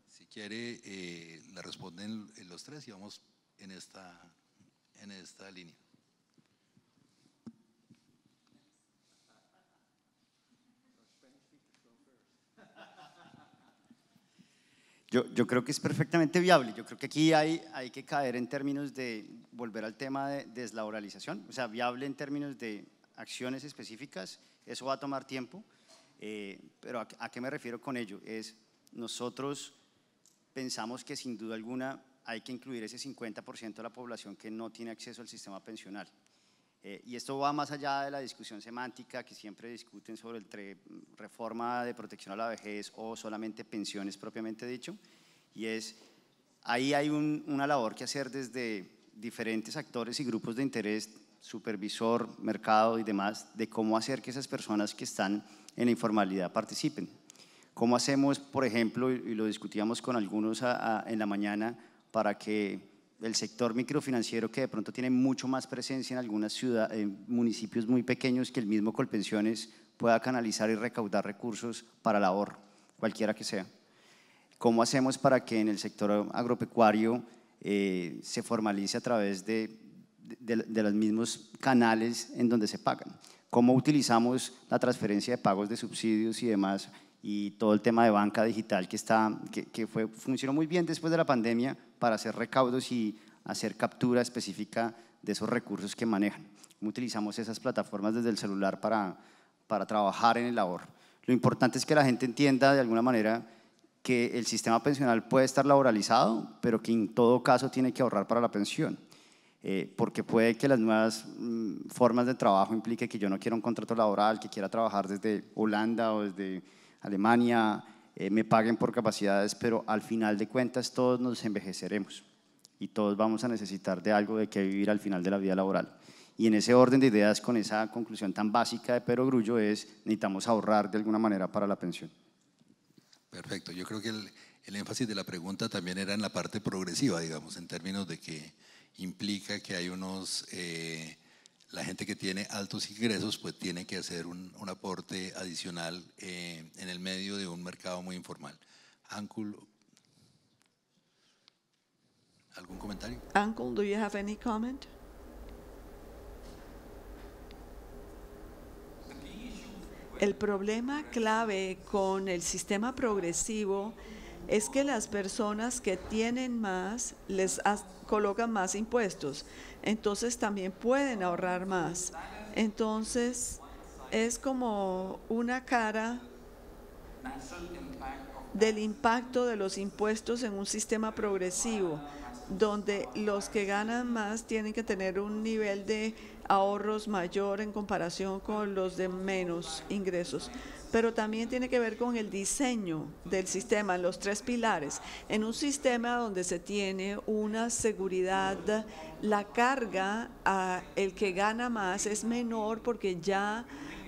Si quiere, le responden los tres y vamos en esta línea. Yo creo que es perfectamente viable. Yo creo que aquí hay que caer en términos de volver al tema de deslaboralización, o sea, viable en términos de acciones específicas. Eso va a tomar tiempo, pero ¿a qué me refiero con ello? Nosotros pensamos que sin duda alguna hay que incluir ese 50% de la población que no tiene acceso al sistema pensional. Y esto va más allá de la discusión semántica que siempre discuten sobre reforma de protección a la vejez o solamente pensiones propiamente dicho, y ahí hay una labor que hacer desde diferentes actores y grupos de interés, supervisor, mercado y demás, de cómo hacer que esas personas que están en la informalidad participen. ¿Cómo hacemos, por ejemplo, y lo discutíamos con algunos en la mañana, para que el sector microfinanciero, que de pronto tiene mucho más presencia en algunas ciudades, en municipios muy pequeños, que el mismo Colpensiones pueda canalizar y recaudar recursos para el ahorro, cualquiera que sea? ¿Cómo hacemos para que en el sector agropecuario se formalice a través de los mismos canales en donde se pagan? ¿Cómo utilizamos la transferencia de pagos de subsidios y demás, y todo el tema de banca digital que funcionó muy bien después de la pandemia para hacer recaudos y hacer captura específica de esos recursos que manejan? ¿Cómo utilizamos esas plataformas desde el celular para trabajar en el ahorro? Lo importante es que la gente entienda de alguna manera que el sistema pensional puede estar laboralizado, pero que en todo caso tiene que ahorrar para la pensión. Porque puede que las nuevas formas de trabajo implique que yo no quiera un contrato laboral, que quiera trabajar desde Holanda o desde Alemania, me paguen por capacidades, pero al final de cuentas todos nos envejeceremos y todos vamos a necesitar de algo de que vivir al final de la vida laboral. Y en ese orden de ideas, con esa conclusión tan básica de perogrullo, necesitamos ahorrar de alguna manera para la pensión. Perfecto. Yo creo que el énfasis de la pregunta también era en la parte progresiva, digamos, en términos de que implica que hay la gente que tiene altos ingresos pues tiene que hacer un aporte adicional en el medio de un mercado muy informal. Ankul, ¿algún comentario? Ankul, do you have any comment? El problema clave con el sistema progresivo es que las personas que tienen más les colocan más impuestos, entonces también pueden ahorrar más. Entonces es como una cara del impacto de los impuestos en un sistema progresivo, donde los que ganan más tienen que tener un nivel de ahorros mayor en comparación con los de menos ingresos. Pero también tiene que ver con el diseño del sistema, los tres pilares. En un sistema donde se tiene una seguridad, la carga a el que gana más es menor porque ya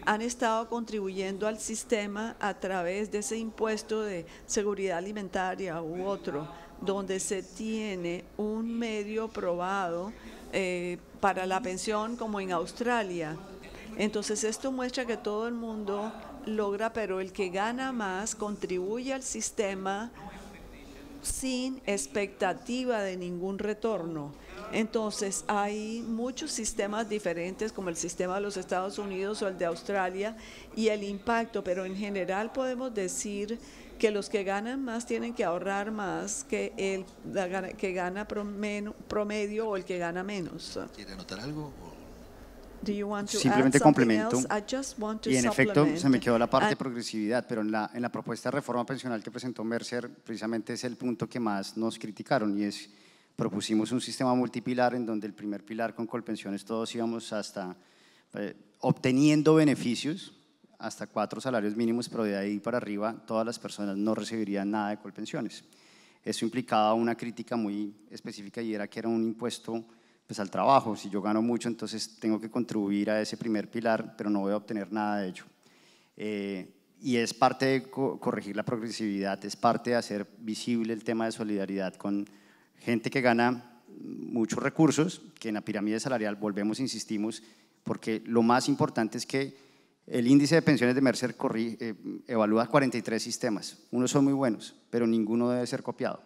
han estado contribuyendo al sistema a través de ese impuesto de seguridad alimentaria u otro, donde se tiene un medio probado para la pensión como en Australia. Entonces esto muestra que todo el mundo logra, pero el que gana más contribuye al sistema sin expectativa de ningún retorno. Entonces hay muchos sistemas diferentes como el sistema de los Estados Unidos o el de Australia y el impacto, pero en general podemos decir que los que ganan más tienen que ahorrar más que el que gana promedio o el que gana menos. ¿Quiere anotar algo? Simplemente complemento, y en efecto se me quedó la parte de progresividad, pero en la propuesta de reforma pensional que presentó Mercer, precisamente es el punto que más nos criticaron, y propusimos un sistema multipilar en donde el primer pilar con Colpensiones todos íbamos hasta obteniendo beneficios hasta 4 salarios mínimos, pero de ahí para arriba todas las personas no recibirían nada de Colpensiones. Eso implicaba una crítica muy específica y era que era un impuesto pues al trabajo. Si yo gano mucho, entonces tengo que contribuir a ese primer pilar, pero no voy a obtener nada de ello. y es parte de corregir la progresividad, es parte de hacer visible el tema de solidaridad con gente que gana muchos recursos, que en la pirámide salarial, volvemos, insistimos, porque lo más importante es que el índice de pensiones de Mercer evalúa 43 sistemas. Unos son muy buenos, pero ninguno debe ser copiado.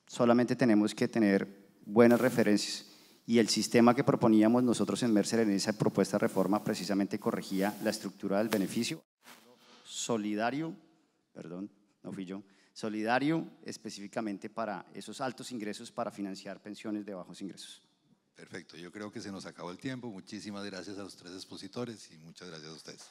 Solamente tenemos que tener buenas referencias. Y el sistema que proponíamos nosotros en Mercer en esa propuesta de reforma precisamente corregía la estructura del beneficio solidario, perdón, no fui yo, solidario específicamente para esos altos ingresos para financiar pensiones de bajos ingresos. Perfecto, yo creo que se nos acabó el tiempo. Muchísimas gracias a los tres expositores y muchas gracias a ustedes.